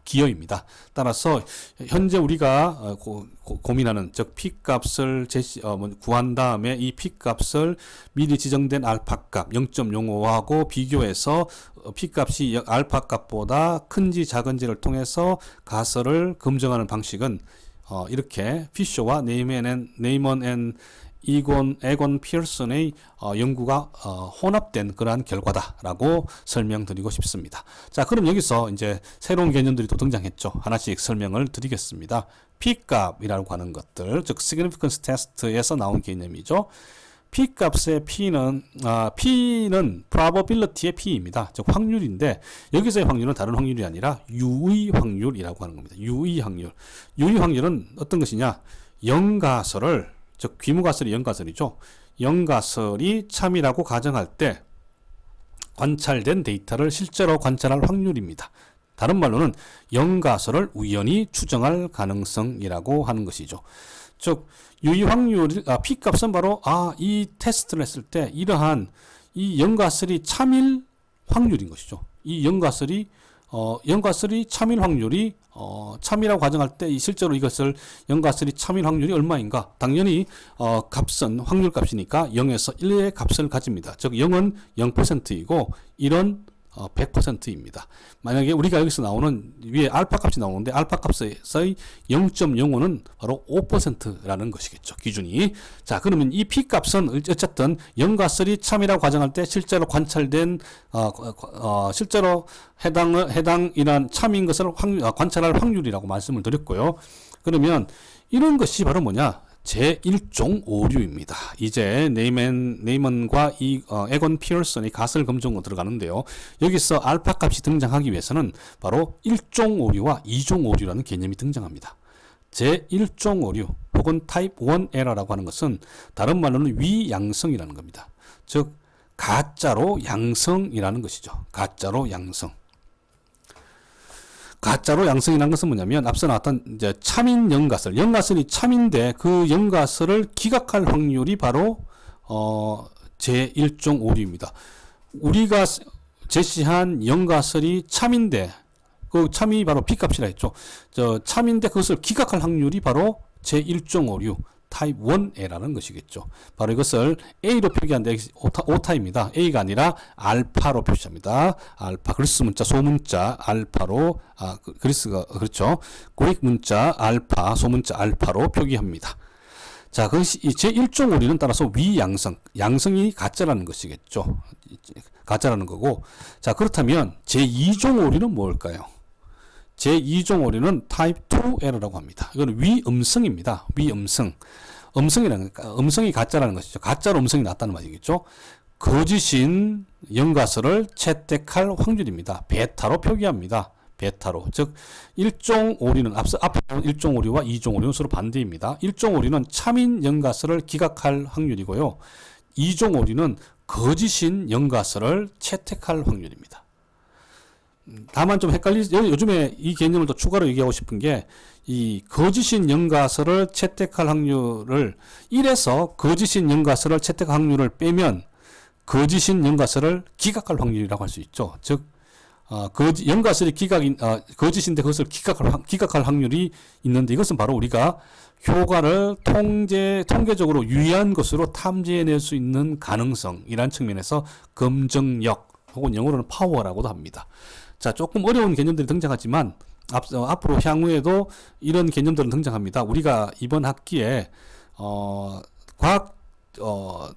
기여입니다. 따라서 현재 우리가 고민하는, 즉 P값을 구한 다음에 이 P값을 미리 지정된 알파값 0.05하고 비교해서 P값이 알파값보다 큰지 작은지를 통해서 가설을 검증하는 방식은 이렇게 피셔와 네이먼 앤 에곤 피어슨의 연구가 혼합된 그러한 결과다라고 설명드리고 싶습니다. 자, 그럼 여기서 이제 새로운 개념들이 또 등장했죠. 하나씩 설명을 드리겠습니다. P값이라고 하는 것들, 즉 significance test에서 나온 개념이죠. P값의 P는 probability의 P입니다. 즉 확률인데, 여기서의 확률은 다른 확률이 아니라 유의 확률이라고 하는 겁니다. 유의 확률. 유의 확률은 어떤 것이냐? 영가설을, 즉 귀무가설이 영가설이죠. 영가설이 참이라고 가정할 때 관찰된 데이터를 실제로 관찰할 확률입니다. 다른 말로는 영가설을 우연히 추정할 가능성이라고 하는 것이죠. 즉 유의 확률, P값은 바로 이 테스트를 했을 때 이러한 이 영가설이 참일 확률인 것이죠. 이 영가설이 참일 확률이 참이라고 가정할 때 실제로 이것을 영가설이 참일 확률이 얼마인가? 당연히 값은 확률 값이니까 0에서 1의 값을 가집니다. 즉 0은 0%이고 1은 100%입니다. 만약에 우리가 여기서 나오는 위에 알파 값이 나오는데 알파 값의 0.05는 바로 5%라는 것이겠죠. 기준이. 자, 그러면 이 P 값은 어쨌든 영가설이 참이라고 가정할 때 실제로 관찰된 실제로 해당이란 참인 것을 관찰할 확률이라고 말씀을 드렸고요. 그러면 이런 것이 바로 뭐냐? 제1종 오류입니다. 이제 네이먼과 에곤 피어슨의 가설 검증으로 들어가는데요. 여기서 알파 값이 등장하기 위해서는 바로 1종 오류와 2종 오류라는 개념이 등장합니다. 제1종 오류 혹은 타입 1 에러라고 하는 것은 다른 말로는 위양성이라는 겁니다. 즉 가짜로 양성이라는 것이죠. 가짜로 양성. 가짜로 양성이라는 것은 뭐냐면 앞서 나왔던 이제 참인 영가설이 참인데 그 영가설을 기각할 확률이 바로 제1종 오류입니다. 우리가 제시한 영가설이 참인데 그 참이 바로 P값이라 했죠. 참인데 그것을 기각할 확률이 바로 제1종 오류 타입 1A라는 것이겠죠. 바로 이것을 A로 표기한데 오타입니다. A가 아니라 알파로 표시합니다. 알파, 그리스 문자, 소문자 알파로, 그리스가 그렇죠. 고릭 문자 알파, 소문자 알파로 표기합니다. 자, 그것이 제1종 오류는 따라서 위양성, 양성이 가짜라는 것이겠죠. 가짜라는 거고. 자, 그렇다면 제2종 오류는 뭘까요? 제2종 오류는 타입 2 에러라고 합니다. 이건 위음성입니다. 위음성. 음성이 가짜라는 것이죠. 가짜로 음성이 났다는 말이겠죠. 거짓인 영가설을 채택할 확률입니다. 베타로 표기합니다. 베타로. 즉, 1종 오류는, 앞에 1종 오류와 2종 오류는 서로 반대입니다. 1종 오류는 참인 영가설을 기각할 확률이고요. 2종 오류는 거짓인 영가설을 채택할 확률입니다. 다만 좀 요즘에 이 개념을 더 추가로 얘기하고 싶은 게, 이 거짓인 영가설을 채택할 확률을 1에서 거짓인 영가설을 채택할 확률을 빼면 거짓인 영가설을 기각할 확률이라고 할 수 있죠. 즉, 영가설이 거짓인데 그것을 기각할 확률이 있는데, 이것은 바로 우리가 효과를 통계적으로 유의한 것으로 탐지해낼 수 있는 가능성이라는 측면에서 검증력, 혹은 영어로는 파워라고도 합니다. 자, 조금 어려운 개념들이 등장하지만, 앞으로 향후에도 이런 개념들은 등장합니다. 우리가 이번 학기에,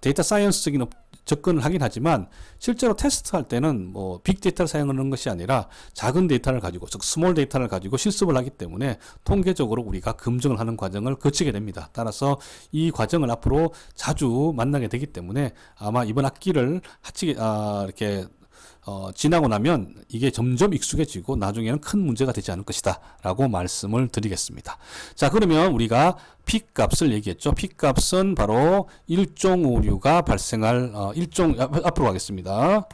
데이터 사이언스적인 접근을 하긴 하지만, 실제로 테스트할 때는 빅데이터를 사용하는 것이 아니라 작은 데이터를 가지고, 즉 스몰 데이터를 가지고 실습을 하기 때문에 통계적으로 우리가 검증을 하는 과정을 거치게 됩니다. 따라서 이 과정을 앞으로 자주 만나게 되기 때문에 아마 이번 학기를 이렇게 지나고 나면 이게 점점 익숙해지고 나중에는 큰 문제가 되지 않을 것이다 라고 말씀을 드리겠습니다. 자, 그러면 우리가 P값을 얘기했죠. P값은 바로 1종 오류가 발생할 앞으로 가겠습니다.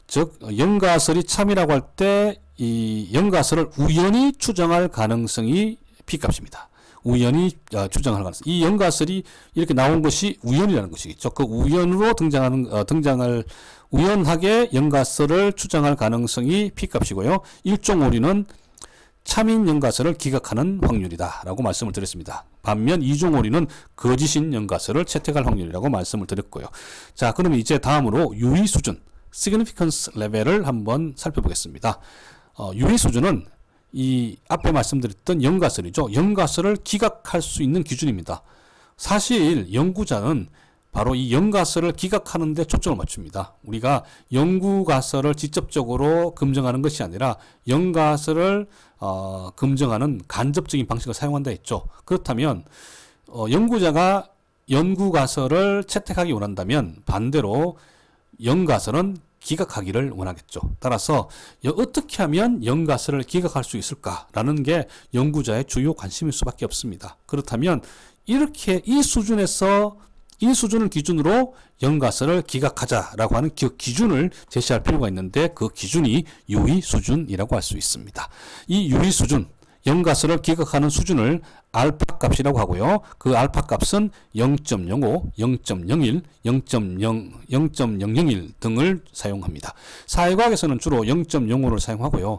즉, 영가설이 참이라고 할 때 이 영가설을 우연히 추정할 가능성이 P값입니다. 우연히 추정할 가능성. 이 영가설이 이렇게 나온 것이 우연이라는 것이겠죠. 그 우연으로 우연하게 영가설을 추정할 가능성이 P값이고요. 1종 오류는 참인 영가설을 기각하는 확률이다 라고 말씀을 드렸습니다. 반면 2종 오류는 거짓인 영가설을 채택할 확률이라고 말씀을 드렸고요. 자, 그러면 이제 다음으로 유의 수준, significance 레벨을 한번 살펴보겠습니다. 유의 수준은 이 앞에 말씀드렸던 영가설이죠. 영가설을 기각할 수 있는 기준입니다. 사실 연구자는 바로 이 영가설을 기각하는 데 초점을 맞춥니다. 우리가 연구가설을 직접적으로 검증하는 것이 아니라 영가설을 검증하는 간접적인 방식을 사용한다 했죠. 그렇다면 연구자가 연구가설을 채택하기 원한다면 반대로 영가설은 기각하기를 원하겠죠. 따라서 어떻게 하면 영가설을 기각할 수 있을까라는 게 연구자의 주요 관심일 수밖에 없습니다. 그렇다면 이렇게 이 수준을 기준으로 영가설을 기각하자라고 하는 그 기준을 제시할 필요가 있는데, 그 기준이 유의 수준이라고 할 수 있습니다. 이 유의 수준, 영가설을 기각하는 수준을 알파 값이라고 하고요. 그 알파 값은 0.05, 0.01, 0.001 등을 사용합니다. 사회과학에서는 주로 0.05를 사용하고요.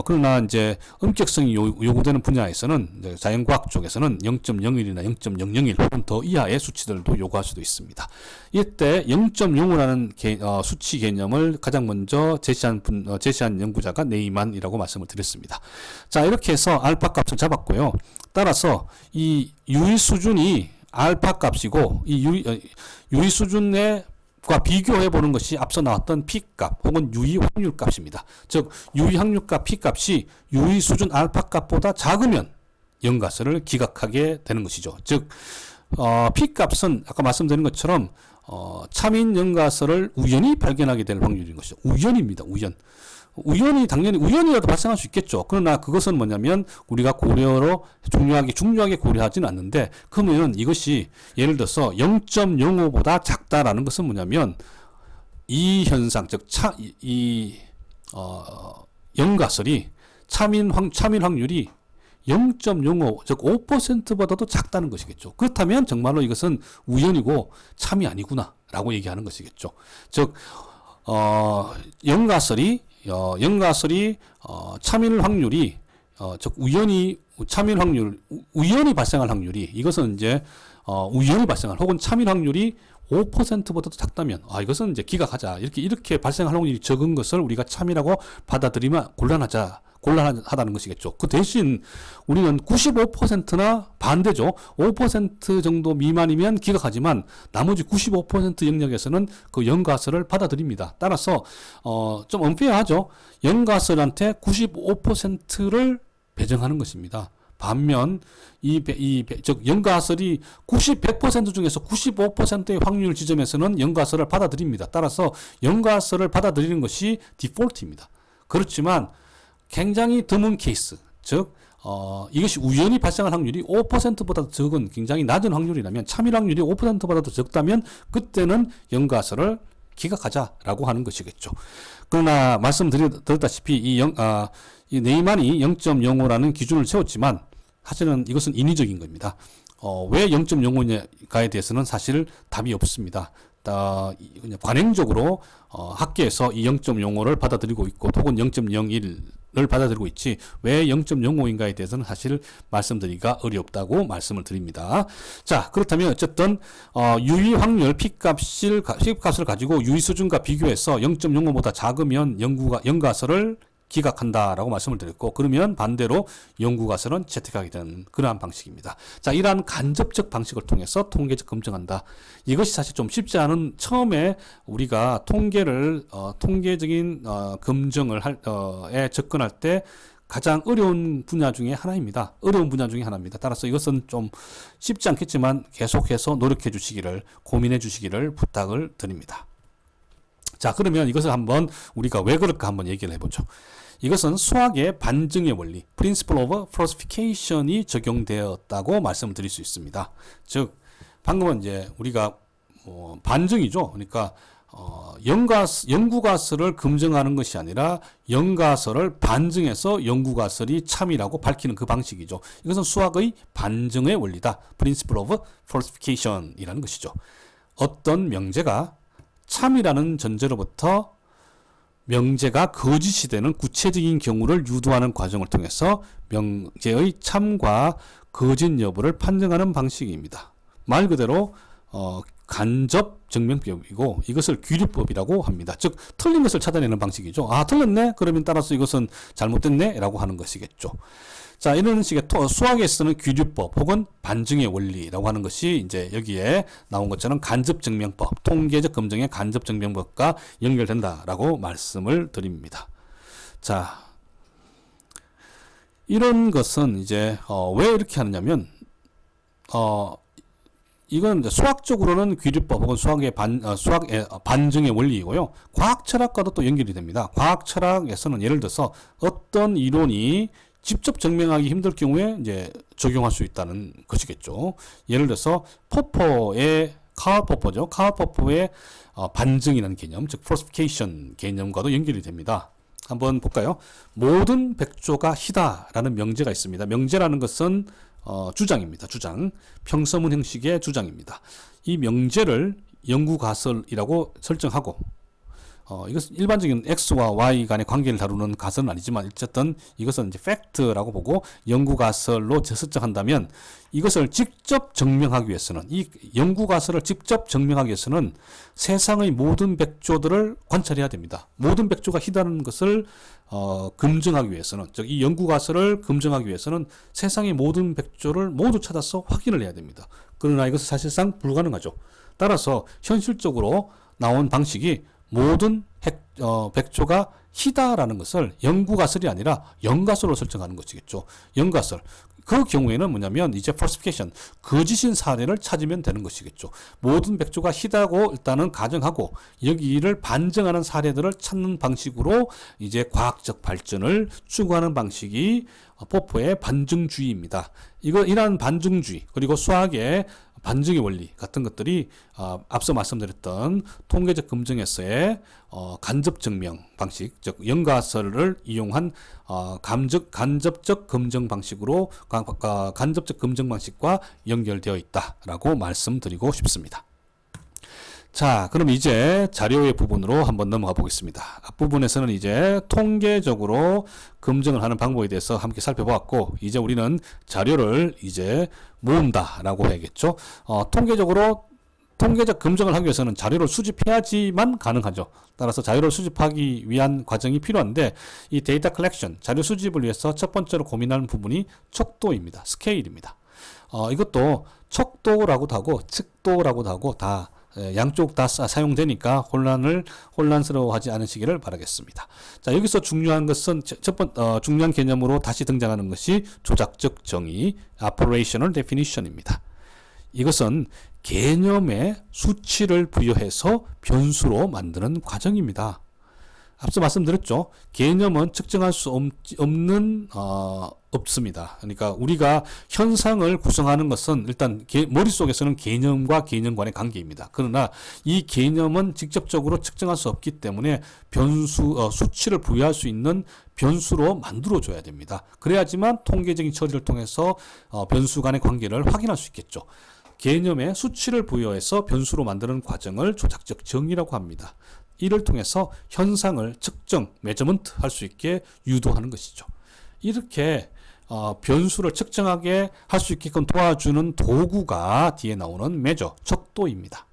그러나 이제 엄격성이 요구되는 분야에서는, 이제 자연과학 쪽에서는 0.01이나 0.001 혹은 더 이하의 수치들도 요구할 수도 있습니다. 이때 0.05라는 수치 개념을 가장 먼저 제시한 연구자가 네이만이라고 말씀을 드렸습니다. 자, 이렇게 해서 알파 값을 잡았고요. 따라서 이 유의 수준이 알파 값이고, 이 유의 수준과 비교해 보는 것이 앞서 나왔던 P 값 혹은 유의 확률 값입니다. 즉, 유의 확률 값 P 값이 유의 수준 알파 값보다 작으면 영가설을 기각하게 되는 것이죠. 즉, P 값은 아까 말씀드린 것처럼 참인 영가설을 우연히 발견하게 될 확률인 것이죠. 우연입니다. 우연히 당연히 우연이라도 발생할 수 있겠죠. 그러나 그것은 뭐냐면 우리가 고려로 중요하게 고려하지는 않는데, 그러면 이것이 예를 들어서 0.05보다 작다라는 것은 뭐냐면 이 현상, 즉 영가설이 참인 확률이 0.05, 즉 5%보다도 작다는 것이겠죠. 그렇다면 정말로 이것은 우연이고 참이 아니구나 라고 얘기하는 것이겠죠. 즉 영가설이 참일 확률이 즉 우연히 발생할 확률이, 이것은 이제 우연히 발생할 혹은 참일 확률이 5%보다도 작다면 이것은 이제 기각하자, 이렇게 발생할 확률이 적은 것을 우리가 참이라고 받아들이면 곤란하다는 것이겠죠. 그 대신 우리는 95%나 반대죠. 5% 정도 미만이면 기각하지만 나머지 95% 영역에서는 그 영가설을 받아들입니다. 따라서 좀 unfair하죠. 영가설한테 95%를 배정하는 것입니다. 반면 즉 연가설이 100% 중에서 95%의 확률 지점에서는 연가설을 받아들입니다. 따라서 연가설을 받아들이는 것이 디폴트입니다. 그렇지만 굉장히 드문 케이스, 즉 이것이 우연히 발생할 확률이 5%보다 적은 굉장히 낮은 확률이라면, 참일 확률이 5%보다 더 적다면 그때는 연가설을 기각하자라고 하는 것이겠죠. 그러나 말씀드렸다시피 이 네이만이 0.05라는 기준을 세웠지만 사실은 이것은 인위적인 겁니다. 왜 0.05인가에 대해서는 사실 답이 없습니다. 관행적으로 학계에서 이 0.05를 받아들이고 있고 혹은 0.01을 받아들이고 있지 왜 0.05인가에 대해서는 사실 말씀드리기가 어렵다고 말씀을 드립니다. 자, 그렇다면 어쨌든 유의 확률 P값을 가지고 유의 수준과 비교해서 0.05보다 작으면 연가설을 기각한다라고 말씀을 드렸고, 그러면 반대로 연구가설은 채택하게 되는 그러한 방식입니다. 자, 이러한 간접적 방식을 통해서 통계적 검증한다. 이것이 사실 좀 쉽지 않은, 처음에 우리가 통계적인 검증을 에 접근할 때 가장 어려운 분야 중에 하나입니다. 따라서 이것은 좀 쉽지 않겠지만 계속해서 노력해 주시기를, 고민해 주시기를 부탁을 드립니다. 자, 그러면 이것을 한번 우리가 왜 그럴까 한번 얘기를 해보죠. 이것은 수학의 반증의 원리, Principle of Falsification이 적용되었다고 말씀드릴 수 있습니다. 즉, 방금은 이제 우리가 반증이죠. 그러니까 연구가설을 검증하는 것이 아니라 연가설을 반증해서 연구가설이 참이라고 밝히는 그 방식이죠. 이것은 수학의 반증의 원리다. Principle of Falsification이라는 것이죠. 어떤 명제가 참이라는 전제로부터 명제가 거짓이 되는 구체적인 경우를 유도하는 과정을 통해서 명제의 참과 거짓 여부를 판정하는 방식입니다. 말 그대로 간접 증명법이고 이것을 귀류법이라고 합니다. 즉 틀린 것을 찾아내는 방식이죠. 아, 틀렸네? 그러면 따라서 이것은 잘못됐네? 라고 하는 것이겠죠. 자, 이런 식의 수학에 쓰는 귀류법 혹은 반증의 원리라고 하는 것이 이제 여기에 나온 것처럼 간접증명법, 통계적 검증의 간접증명법과 연결된다라고 말씀을 드립니다. 자, 이런 것은 이제 왜 이렇게 하느냐면 이건 이제 수학적으로는 귀류법 혹은 수학의 반증의 원리이고요. 과학 철학과도 또 연결이 됩니다. 과학 철학에서는 예를 들어서 어떤 이론이 직접 증명하기 힘들 경우에 이제 적용할 수 있다는 것이겠죠. 예를 들어서 카울 포퍼의 반증이라는 개념, 즉 falsification 개념과도 연결이 됩니다. 한번 볼까요? 모든 백조가 희다라는 명제가 있습니다. 명제라는 것은 주장입니다. 주장. 평서문 형식의 주장입니다. 이 명제를 연구가설이라고 설정하고 이것은 일반적인 X와 Y 간의 관계를 다루는 가설은 아니지만 어쨌든 이것은 이제 팩트라고 보고 연구가설로 설정한다면 이것을 직접 증명하기 위해서는 이 연구가설을 직접 증명하기 위해서는 세상의 모든 백조들을 관찰해야 됩니다. 모든 백조가 희다는 것을 검증하기 위해서는 즉 이 연구가설을 검증하기 위해서는 세상의 모든 백조를 모두 찾아서 확인을 해야 됩니다. 그러나 이것은 사실상 불가능하죠. 따라서 현실적으로 나온 방식이 모든 백조가 희다라는 것을 연구가설이 아니라 연가설로 설정하는 것이겠죠. 연가설. 그 경우에는 뭐냐면 이제 falsification, 거짓인 사례를 찾으면 되는 것이겠죠. 모든 백조가 희다고 일단은 가정하고 여기를 반증하는 사례들을 찾는 방식으로 이제 과학적 발전을 추구하는 방식이 포퍼의 반증주의입니다. 이러한 반증주의 그리고 수학의 반증의 원리 같은 것들이 앞서 말씀드렸던 통계적 검증에서의 간접 증명 방식, 즉 연가설을 이용한 간접적 검증 방식으로 간접적 검증 방식과 연결되어 있다라고 말씀드리고 싶습니다. 자, 그럼 이제 자료의 부분으로 한번 넘어가 보겠습니다. 앞부분에서는 이제 통계적으로 검증을 하는 방법에 대해서 함께 살펴보았고, 이제 우리는 자료를 이제 모은다라고 해야겠죠. 통계적 검증을 하기 위해서는 자료를 수집해야지만 가능하죠. 따라서 자료를 수집하기 위한 과정이 필요한데, 이 데이터 컬렉션, 자료 수집을 위해서 첫 번째로 고민하는 부분이 척도입니다. 스케일입니다. 이것도 척도라고도 하고 측도라고도 하고 다 양쪽 다 사용되니까 혼란스러워하지 않으시기를 바라겠습니다. 자, 여기서 중요한 것은 중요한 개념으로 다시 등장하는 것이 조작적 정의, operational definition입니다. 이것은 개념에 수치를 부여해서 변수로 만드는 과정입니다. 앞서 말씀드렸죠. 개념은 측정할 수 없습니다. 그러니까 우리가 현상을 구성하는 것은 일단 머릿속에서는 개념과 개념 간의 관계입니다. 그러나 이 개념은 직접적으로 측정할 수 없기 때문에 수치를 부여할 수 있는 변수로 만들어줘야 됩니다. 그래야지만 통계적인 처리를 통해서 변수 간의 관계를 확인할 수 있겠죠. 개념에 수치를 부여해서 변수로 만드는 과정을 조작적 정의라고 합니다. 이를 통해서 현상을 측정, 메저먼트 할 수 있게 유도하는 것이죠. 이렇게 변수를 측정하게 할 수 있게끔 도와주는 도구가 뒤에 나오는 메저, 척도입니다.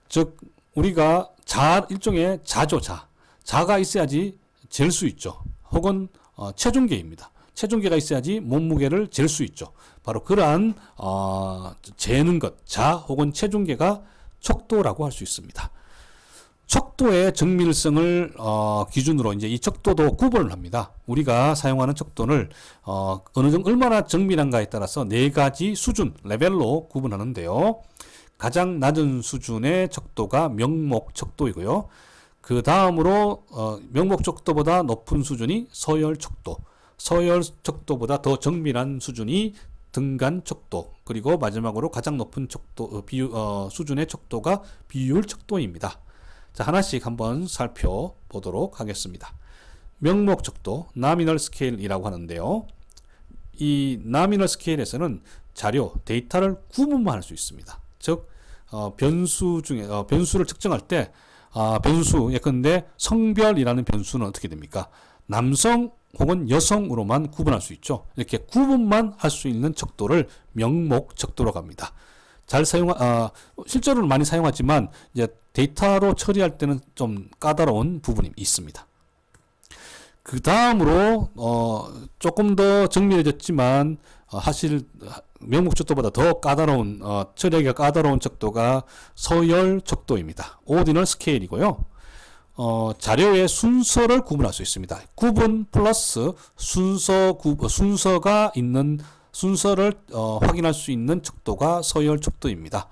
즉 우리가 일종의 자죠. 자가 있어야지 잴 수 있죠. 혹은 체중계입니다. 체중계가 있어야지 몸무게를 잴 수 있죠. 바로 그러한 재는 것, 자 혹은 체중계가 척도라고 할 수 있습니다. 척도의 정밀성을 기준으로 이제 이 척도도 구분을 합니다. 우리가 사용하는 척도를 얼마나 정밀한가에 따라서 네 가지 수준, 레벨로 구분하는데요. 가장 낮은 수준의 척도가 명목 척도이고요. 그 다음으로 명목 척도보다 높은 수준이 서열 척도, 서열 척도보다 더 정밀한 수준이 등간 척도, 그리고 마지막으로 가장 높은 척도 수준의 척도가 비율 척도입니다. 자, 하나씩 한번 살펴보도록 하겠습니다. 명목 척도, nominal scale이라고 하는데요. 이 nominal scale에서는 자료, 데이터를 구분만 할 수 있습니다. 즉, 변수를 측정할 때, 예컨대 성별이라는 변수는 어떻게 됩니까? 남성 혹은 여성으로만 구분할 수 있죠. 이렇게 구분만 할 수 있는 척도를 명목 척도라고 합니다. 실제로는 많이 사용하지만 이제 데이터로 처리할 때는 좀 까다로운 부분이 있습니다. 그 다음으로 조금 더 정밀해졌지만 사실 명목 척도보다 더 까다로운 처리하기가 까다로운 척도가 서열 척도입니다. ordinal scale이고요. 자료의 순서를 구분할 수 있습니다. 구분 플러스 순서가 있는 순서를 확인할 수 있는 척도가 서열 척도입니다.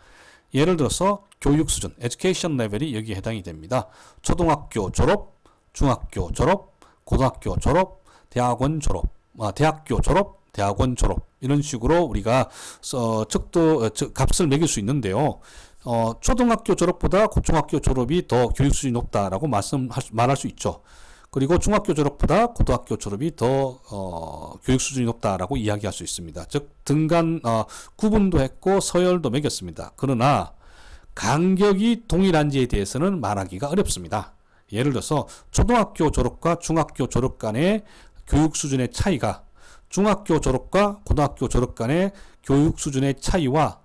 예를 들어서 교육 수준, education 레벨이 여기에 해당이 됩니다. 초등학교 졸업, 중학교 졸업, 고등학교 졸업, 대학원 졸업, 대학교 졸업, 대학원 졸업 이런 식으로 우리가 값을 매길 수 있는데요. 초등학교 졸업보다 고등학교 졸업이 더 교육 수준이 높다라고 말할 수 있죠. 그리고 중학교 졸업보다 고등학교 졸업이 더 교육 수준이 높다라고 이야기할 수 있습니다. 즉 등간 구분도 했고 서열도 매겼습니다. 그러나 간격이 동일한지에 대해서는 말하기가 어렵습니다. 예를 들어서 초등학교 졸업과 중학교 졸업 간의 교육 수준의 차이가 중학교 졸업과 고등학교 졸업 간의 교육 수준의 차이와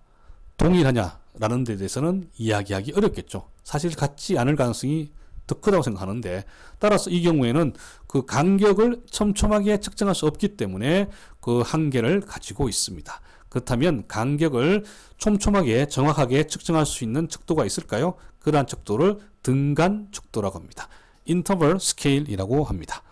동일하냐라는 데 대해서는 이야기하기 어렵겠죠. 사실 같지 않을 가능성이 더 크다고 생각하는데, 따라서 이 경우에는 그 간격을 촘촘하게 측정할 수 없기 때문에 그 한계를 가지고 있습니다. 그렇다면 간격을 촘촘하게 정확하게 측정할 수 있는 척도가 있을까요? 그러한 척도를 등간 척도라고 합니다. interval scale이라고 합니다.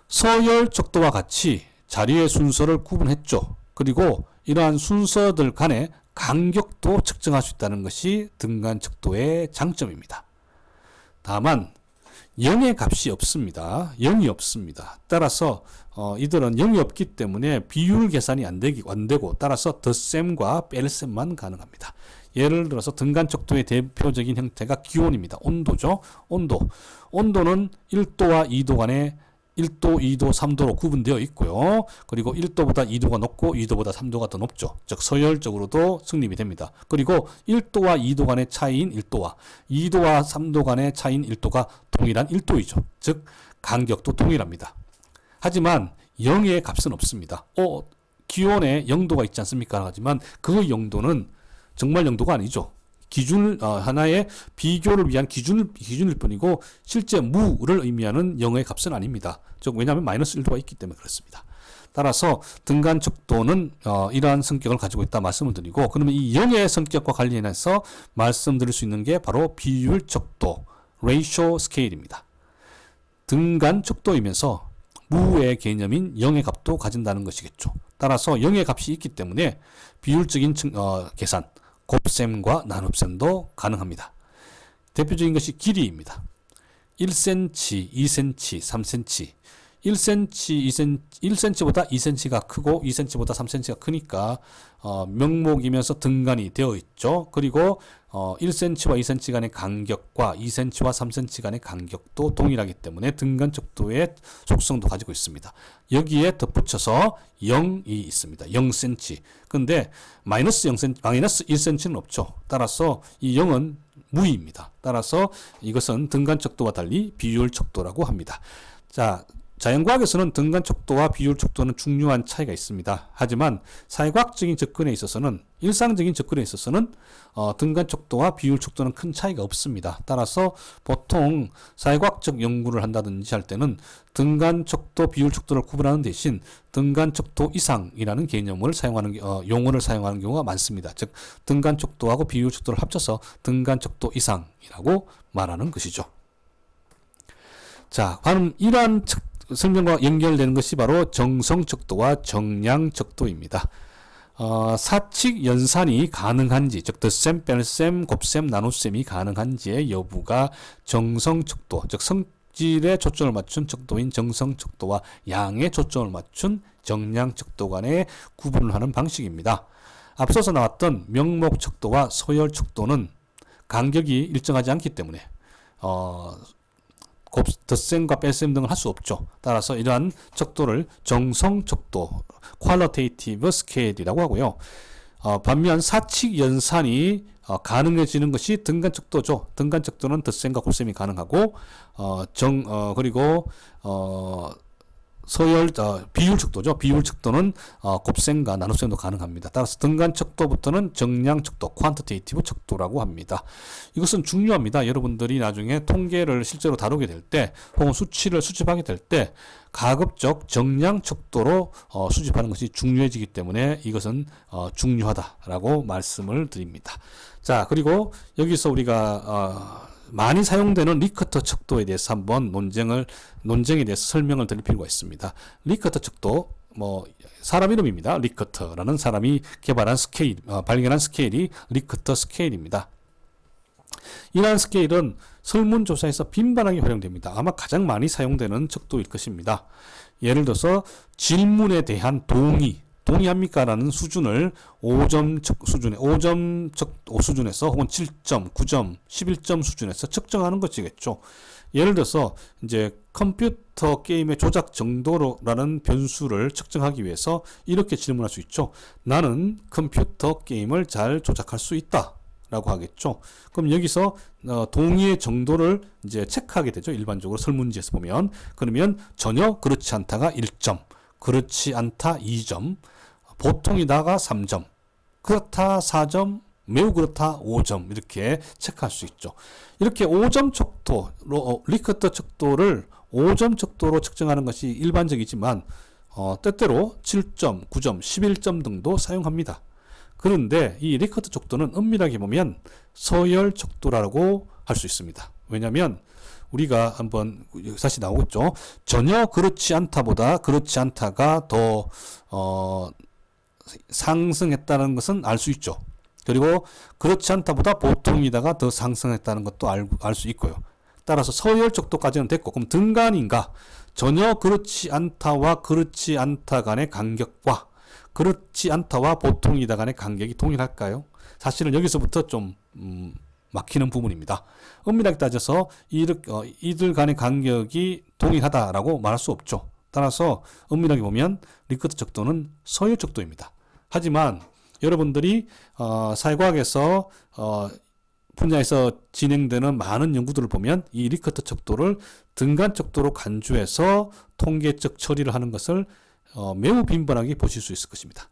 서열 척도와 같이 자리의 순서를 구분했죠. 그리고 이러한 순서들 간의 간격도 측정할 수 있다는 것이 등간 척도의 장점입니다. 다만 0의 값이 없습니다. 0이 없습니다. 따라서 이들은 0이 없기 때문에 비율 계산이 안 되고 따라서 덧셈과 뺄셈만 가능합니다. 예를 들어서 등간 척도의 대표적인 형태가 기온입니다. 온도죠. 온도는 1도와 2도 간에 1도, 2도, 3도로 구분되어 있고요. 그리고 1도보다 2도가 높고 2도보다 3도가 더 높죠. 즉 서열적으로도 성립이 됩니다. 그리고 1도와 2도 간의 차이인 1도와 2도와 3도 간의 차이인 1도가 동일한 1도이죠. 즉 간격도 동일합니다. 하지만 0의 값은 없습니다. 기온에 0도가 있지 않습니까? 하지만 그 0도는 정말 0도가 아니죠. 하나의 비교를 위한 기준일 뿐이고 실제 무를 의미하는 0의 값은 아닙니다. 즉 왜냐하면 마이너스 1도가 있기 때문에 그렇습니다. 따라서 등간 척도는 이러한 성격을 가지고 있다 말씀을 드리고, 그러면 이 0의 성격과 관련해서 말씀드릴 수 있는 게 바로 비율 척도, ratio scale입니다. 등간 척도이면서 무의 개념인 0의 값도 가진다는 것이겠죠. 따라서 0의 값이 있기 때문에 비율적인 계산, 곱셈과 나눗셈도 가능합니다. 대표적인 것이 길이입니다. 1cm, 2cm, 3cm. 1cm보다 2cm가 크고 2cm보다 3cm가 크니까 명목이면서 등간이 되어 있죠. 그리고 1cm와 2cm 간의 간격과 2cm와 3cm 간의 간격도 동일하기 때문에 등간 척도의 속성도 가지고 있습니다. 여기에 덧붙여서 0이 있습니다. 0cm. 근데 마이너스 1cm는 없죠. 따라서 이 0은 무의입니다. 따라서 이것은 등간 척도와 달리 비율 척도라고 합니다. 자, 자연과학에서는 등간 척도와 비율 척도는 중요한 차이가 있습니다. 하지만 사회과학적인 접근에 있어서는, 일상적인 접근에 있어서는 등간 척도와 비율 척도는 큰 차이가 없습니다. 따라서 보통 사회과학적 연구를 한다든지 할 때는 등간 척도, 비율 척도를 구분하는 대신 등간 척도 이상이라는 개념을 사용하는 용어를 사용하는 경우가 많습니다. 즉 등간 척도하고 비율 척도를 합쳐서 등간 척도 이상이라고 말하는 것이죠. 자, 방금 이러한 설명과 연결되는 것이 바로 정성척도와 정량척도입니다. 사칙 연산이 가능한지, 즉 덧셈, 뺄셈, 곱셈, 나눗셈이 가능한지의 여부가 정성척도, 즉 성질에 초점을 맞춘 척도인 정성척도와 양에 초점을 맞춘 정량척도 간의 구분을 하는 방식입니다. 앞서서 나왔던 명목척도와 서열척도는 간격이 일정하지 않기 때문에 덧셈과 뺄셈 등을 할 수 없죠. 따라서 이러한 척도를 정성척도, qualitative scale이라고 하고요. 반면 사칙 연산이 가능해지는 것이 등간척도죠. 등간척도는 덧셈과 곱셈이 가능하고 그리고 비율척도죠. 비율척도는 곱셈과 나눗셈도 가능합니다. 따라서 등간척도부터는 정량척도, 퀀티테이티브 척도라고 합니다. 이것은 중요합니다. 여러분들이 나중에 통계를 실제로 다루게 될 때, 혹은 수치를 수집하게 될 때 가급적 정량척도로 수집하는 것이 중요해지기 때문에 이것은 중요하다라고 말씀을 드립니다. 자, 그리고 여기서 우리가 많이 사용되는 리커터 척도에 대해서 한번 논쟁에 대해서 설명을 드릴 필요가 있습니다. 리커터 척도, 사람 이름입니다. 리커터라는 사람이 개발한 스케일, 발견한 스케일이 리커터 스케일입니다. 이러한 스케일은 설문조사에서 빈번하게 활용됩니다. 아마 가장 많이 사용되는 척도일 것입니다. 예를 들어서 질문에 대한 동의합니까? 라는 수준을 5점 수준에, 5점 수준에서 혹은 7점, 9점, 11점 수준에서 측정하는 것이겠죠. 예를 들어서 이제 컴퓨터 게임의 조작 정도라는 변수를 측정하기 위해서 이렇게 질문할 수 있죠. 나는 컴퓨터 게임을 잘 조작할 수 있다. 라고 하겠죠. 그럼 여기서 동의의 정도를 이제 체크하게 되죠. 일반적으로 설문지에서 보면. 그러면 전혀 그렇지 않다가 1점, 그렇지 않다 2점, 보통이다가 3점, 그렇다 4점, 매우 그렇다 5점 이렇게 체크할 수 있죠. 이렇게 5점 척도로 리커터 척도를 5점 척도로 측정하는 것이 일반적이지만 때때로 7점, 9점, 11점 등도 사용합니다. 그런데 이 리커터 척도는 엄밀하게 보면 서열 척도라고 할 수 있습니다. 왜냐하면 우리가 한번 다시 나오겠죠. 전혀 그렇지 않다보다 그렇지 않다가 더 상승했다는 것은 알 수 있죠. 그리고 그렇지 않다보다 보통이다가 더 상승했다는 것도 알 수 있고요. 따라서 서열 척도까지는 됐고, 그럼 등간인가? 전혀 그렇지 않다와 그렇지 않다 간의 간격과 그렇지 않다와 보통이다 간의 간격이 동일할까요? 사실은 여기서부터 좀 막히는 부분입니다. 엄밀하게 따져서 이들 간의 간격이 동일하다라고 말할 수 없죠. 따라서 엄밀하게 보면 리커터 척도는 서열 척도입니다. 하지만 여러분들이 사회과학에서 분야에서 진행되는 많은 연구들을 보면 이 리커터 척도를 등간 척도로 간주해서 통계적 처리를 하는 것을 매우 빈번하게 보실 수 있을 것입니다.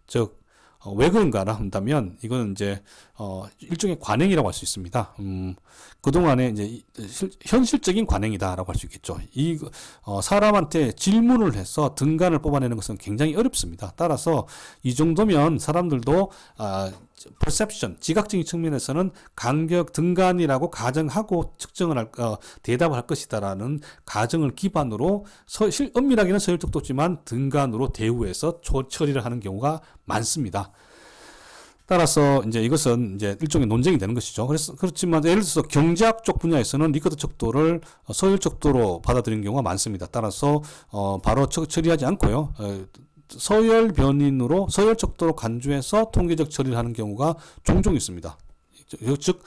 즉 왜 그런가라 한다면 이거는 이제 일종의 관행이라고 할 수 있습니다. 그동안에 이제 현실적인 관행이다라고 할 수 있겠죠. 사람한테 질문을 해서 등간을 뽑아내는 것은 굉장히 어렵습니다. 따라서 이 정도면 사람들도 perception, 지각적인 측면에서는 등간이라고 가정하고 대답을 할 것이다라는 가정을 기반으로 엄밀하게는 서열적 도지만 등간으로 대우해서 처리를 하는 경우가 많습니다. 따라서 이제 이것은 이제 일종의 논쟁이 되는 것이죠. 그렇지만 예를 들어서 경제학 쪽 분야에서는 리커트 척도를 서열 척도로 받아들이는 경우가 많습니다. 따라서 바로 처리하지 않고요. 서열 변인으로 서열 척도로 간주해서 통계적 처리를 하는 경우가 종종 있습니다. 즉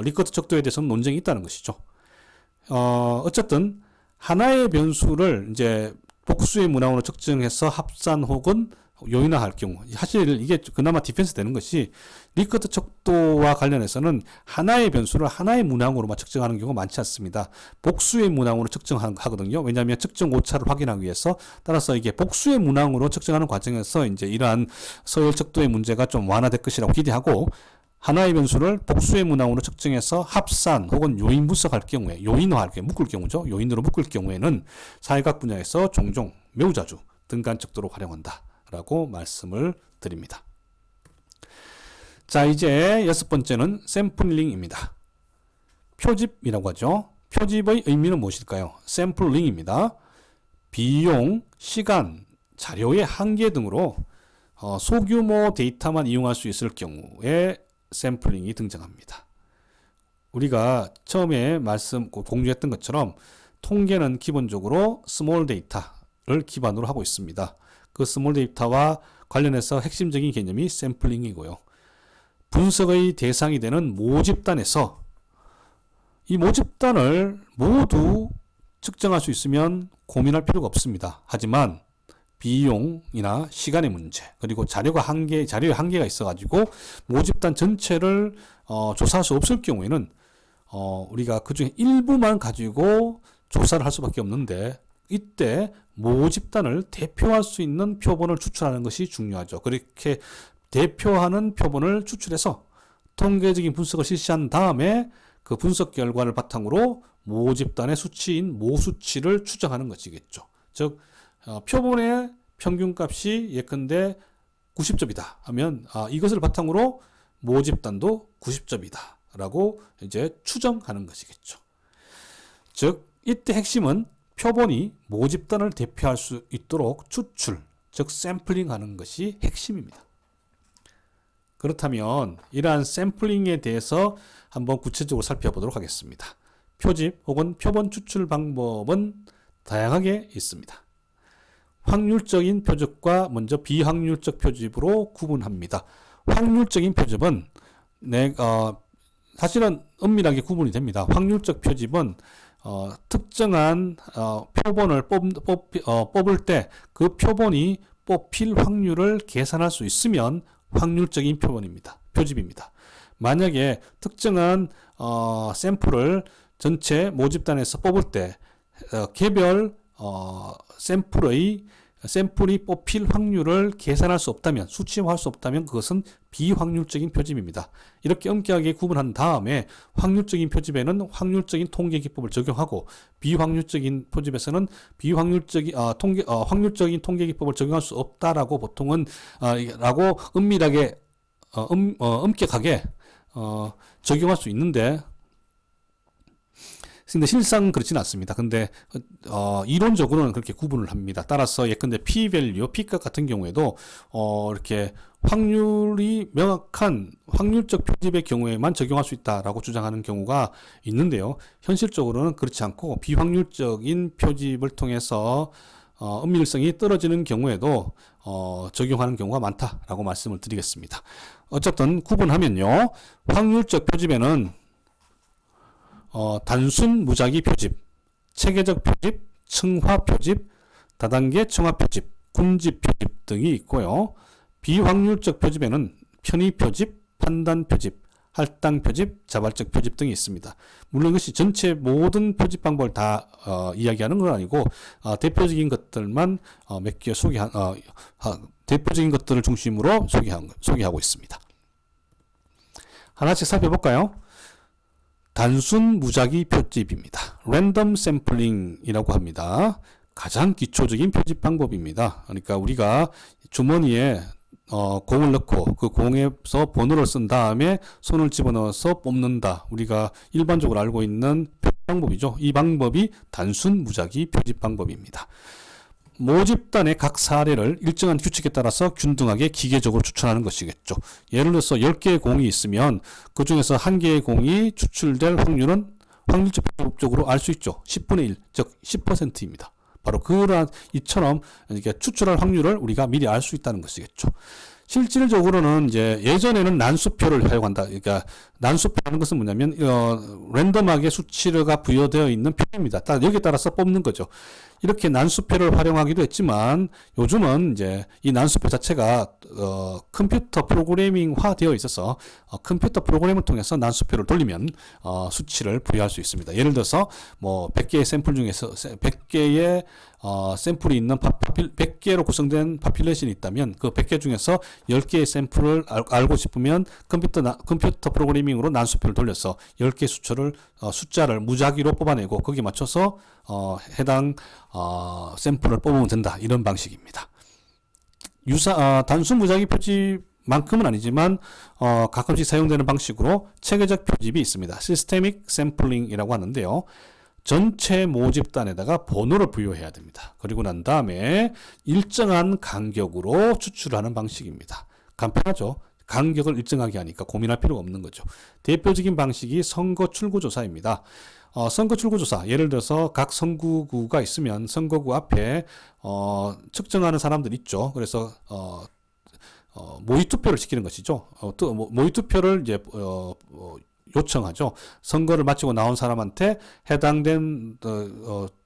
리커트 척도에 대해서는 논쟁이 있다는 것이죠. 어쨌든 하나의 변수를 이제 복수의 문항으로 측정해서 합산 혹은 요인화할 경우, 사실 이게 그나마 디펜스 되는 것이 리커트 척도와 관련해서는 하나의 변수를 하나의 문항으로만 측정하는 경우가 많지 않습니다. 복수의 문항으로 측정하거든요. 왜냐하면 측정 오차를 확인하기 위해서. 따라서 이게 복수의 문항으로 측정하는 과정에서 이제 이러한 서열 척도의 문제가 좀 완화될 것이라고 기대하고, 하나의 변수를 복수의 문항으로 측정해서 합산 혹은 요인 분석할 경우에, 요인화할 경우에, 묶을 경우죠. 요인으로 묶을 경우에는 사회학 분야에서 종종 매우 자주 등간 척도로 활용한다 라고 말씀을 드립니다. 자, 이제 6번째는 샘플링입니다. 표집이라고 하죠. 표집의 의미는 무엇일까요? 샘플링입니다. 비용, 시간, 자료의 한계 등으로 소규모 데이터만 이용할 수 있을 경우에 샘플링이 등장합니다. 우리가 처음에 공유했던 것처럼 통계는 기본적으로 스몰 데이터를 기반으로 하고 있습니다. 그 스몰 데이터와 관련해서 핵심적인 개념이 샘플링이고요. 분석의 대상이 되는 모집단에서 이 모집단을 모두 측정할 수 있으면 고민할 필요가 없습니다. 하지만 비용이나 시간의 문제, 그리고 자료의 한계가 있어가지고 모집단 전체를 조사할 수 없을 경우에는 우리가 그 중에 일부만 가지고 조사를 할 수밖에 없는데, 이때 모집단을 대표할 수 있는 표본을 추출하는 것이 중요하죠. 그렇게 대표하는 표본을 추출해서 통계적인 분석을 실시한 다음에 그 분석 결과를 바탕으로 모집단의 수치인 모수치를 추정하는 것이겠죠. 즉 표본의 평균값이 예컨대 90점이다 하면 이것을 바탕으로 모집단도 90점이다 라고 이제 추정하는 것이겠죠. 즉 이때 핵심은 표본이 모집단을 대표할 수 있도록 추출, 즉 샘플링하는 것이 핵심입니다. 그렇다면 이러한 샘플링에 대해서 한번 구체적으로 살펴보도록 하겠습니다. 표집 혹은 표본 추출 방법은 다양하게 있습니다. 확률적인 표집과 먼저 비확률적 표집으로 구분합니다. 확률적인 표집은 사실은 엄밀하게 구분이 됩니다. 확률적 표집은 특정한 표본을 뽑을 때 그 표본이 뽑힐 확률을 계산할 수 있으면 확률적인 표집입니다. 만약에 특정한 샘플을 전체 모집단에서 뽑을 때 개별 샘플이 뽑힐 확률을 계산할 수 없다면, 수치화할 수 없다면 그것은 비확률적인 표집입니다. 이렇게 엄격하게 구분한 다음에 확률적인 표집에는 확률적인 통계 기법을 적용하고, 비확률적인 표집에서는 확률적인 통계 기법을 적용할 수 없다라고 보통은 라고 은밀하게 엄격하게 적용할 수 있는데, 근데 실상 그렇지는 않습니다. 근데 이론적으로는 그렇게 구분을 합니다. 따라서 예컨대 p-value, p값 같은 경우에도 이렇게 확률이 명확한 확률적 표집의 경우에만 적용할 수 있다라고 주장하는 경우가 있는데요. 현실적으로는 그렇지 않고 비확률적인 표집을 통해서 엄밀성이 떨어지는 경우에도 적용하는 경우가 많다라고 말씀을 드리겠습니다. 어쨌든 구분하면요, 확률적 표집에는 단순 무작위 표집, 체계적 표집, 층화 표집, 다단계 층화 표집, 군집 표집 등이 있고요. 비확률적 표집에는 편의 표집, 판단 표집, 할당 표집, 자발적 표집 등이 있습니다. 물론 이것이 전체 모든 표집 방법을 다 이야기하는 건 아니고 대표적인 것들만 몇 개 대표적인 것들을 중심으로 소개하고 있습니다. 하나씩 살펴볼까요? 단순 무작위 표집입니다. 랜덤 샘플링이라고 합니다. 가장 기초적인 표집 방법입니다. 그러니까 우리가 주머니에 공을 넣고 그 공에서 번호를 쓴 다음에 손을 집어넣어서 뽑는다. 우리가 일반적으로 알고 있는 표집 방법이죠. 이 방법이 단순 무작위 표집 방법입니다. 모집단의 각 사례를 일정한 규칙에 따라서 균등하게 기계적으로 추천하는 것이겠죠. 예를 들어서 10개의 공이 있으면 그 중에서 1개의 공이 추출될 확률은 확률적으로 알 수 있죠. 10분의 1, 즉 10%입니다. 바로 그러한 이처럼 이렇게 추출할 확률을 우리가 미리 알 수 있다는 것이겠죠. 실질적으로는 이제 예전에는 난수표를 사용한다. 그러니까 난수표라는 것은 뭐냐면 랜덤하게 수치가 부여되어 있는 표입니다. 여기에 따라서 뽑는 거죠. 이렇게 난수표를 활용하기도 했지만 요즘은 이제 이 난수표 자체가 컴퓨터 프로그래밍화 되어 있어서 컴퓨터 프로그램을 통해서 난수표를 돌리면 수치를 부여할 수 있습니다. 예를 들어서 뭐 100개의 샘플 중에서 100개의 샘플이 있는 100개로 구성된 파퓰레이션이 있다면 그 100개 중에서 10개의 샘플을 알고 싶으면 컴퓨터 프로그래밍으로 난수표를 돌려서 10개 숫자를 무작위로 뽑아내고 거기에 맞춰서 해당 샘플을 뽑으면 된다. 이런 방식입니다. 단순 무작위 표집만큼은 아니지만 가끔씩 사용되는 방식으로 체계적 표집이 있습니다. 시스테믹 샘플링이라고 하는데요. 전체 모집단에다가 번호를 부여해야 됩니다. 그리고 난 다음에 일정한 간격으로 추출하는 방식입니다. 간편하죠. 간격을 일정하게 하니까 고민할 필요가 없는 거죠. 대표적인 방식이 선거 출구조사입니다. 선거 출구조사, 예를 들어서 각 선거구가 있으면 선거구 앞에 측정하는 사람들 있죠. 그래서 모의투표를 시키는 것이죠. 또 모의투표를 이제 요청하죠. 선거를 마치고 나온 사람한테 해당된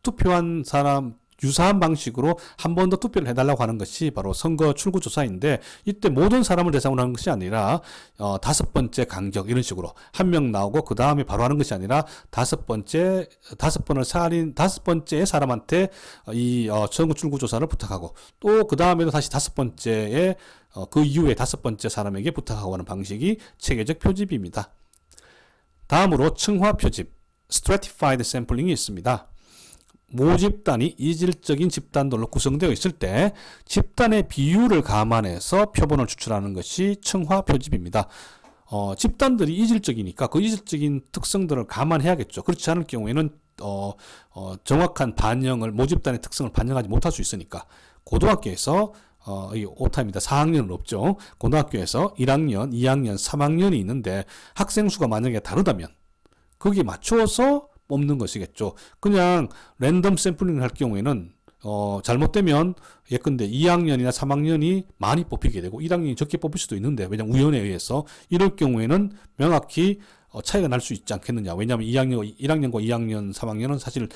투표한 사람 유사한 방식으로 한 번 더 투표를 해달라고 하는 것이 바로 선거 출구조사인데, 이때 모든 사람을 대상으로 하는 것이 아니라 5번째 간격 이런 식으로 한 명 나오고 그 다음에 바로 하는 것이 아니라 5번째의 사람한테 이 선거 출구조사를 부탁하고 또 그 다음에도 다시 5번째에 그 이후에 5번째 사람에게 부탁하고 하는 방식이 체계적 표집입니다. 다음으로 층화 표집, stratified sampling이 있습니다. 모집단이 이질적인 집단들로 구성되어 있을 때 집단의 비율을 감안해서 표본을 추출하는 것이 층화 표집입니다. 집단들이 이질적이니까 그 이질적인 특성들을 감안해야겠죠. 그렇지 않을 경우에는 정확한 반영을, 모집단의 특성을 반영하지 못할 수 있으니까 고등학교에서 이 오타입니다. 4학년은 없죠. 고등학교에서 1학년, 2학년, 3학년이 있는데 학생 수가 만약에 다르다면 거기에 맞추어서 뽑는 것이겠죠. 그냥 랜덤 샘플링을 할 경우에는 잘못되면 예컨대 2학년이나 3학년이 많이 뽑히게 되고 1학년이 적게 뽑힐 수도 있는데, 왜냐면 우연에 의해서 이럴 경우에는 명확히 차이가 날 수 있지 않겠느냐. 왜냐하면 1학년과 2학년, 3학년은 사실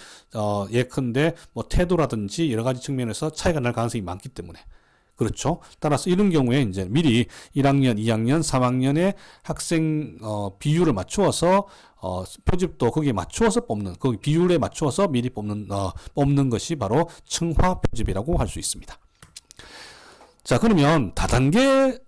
예컨대 뭐 태도라든지 여러 가지 측면에서 차이가 날 가능성이 많기 때문에. 그렇죠. 따라서 이런 경우에 이제 미리 1학년, 2학년, 3학년의 학생 비율을 맞추어서 표집도 거기에 맞추어서 뽑는, 거기 비율에 맞추어서 미리 뽑는 것이 바로 층화 표집이라고 할 수 있습니다. 자, 그러면 다단계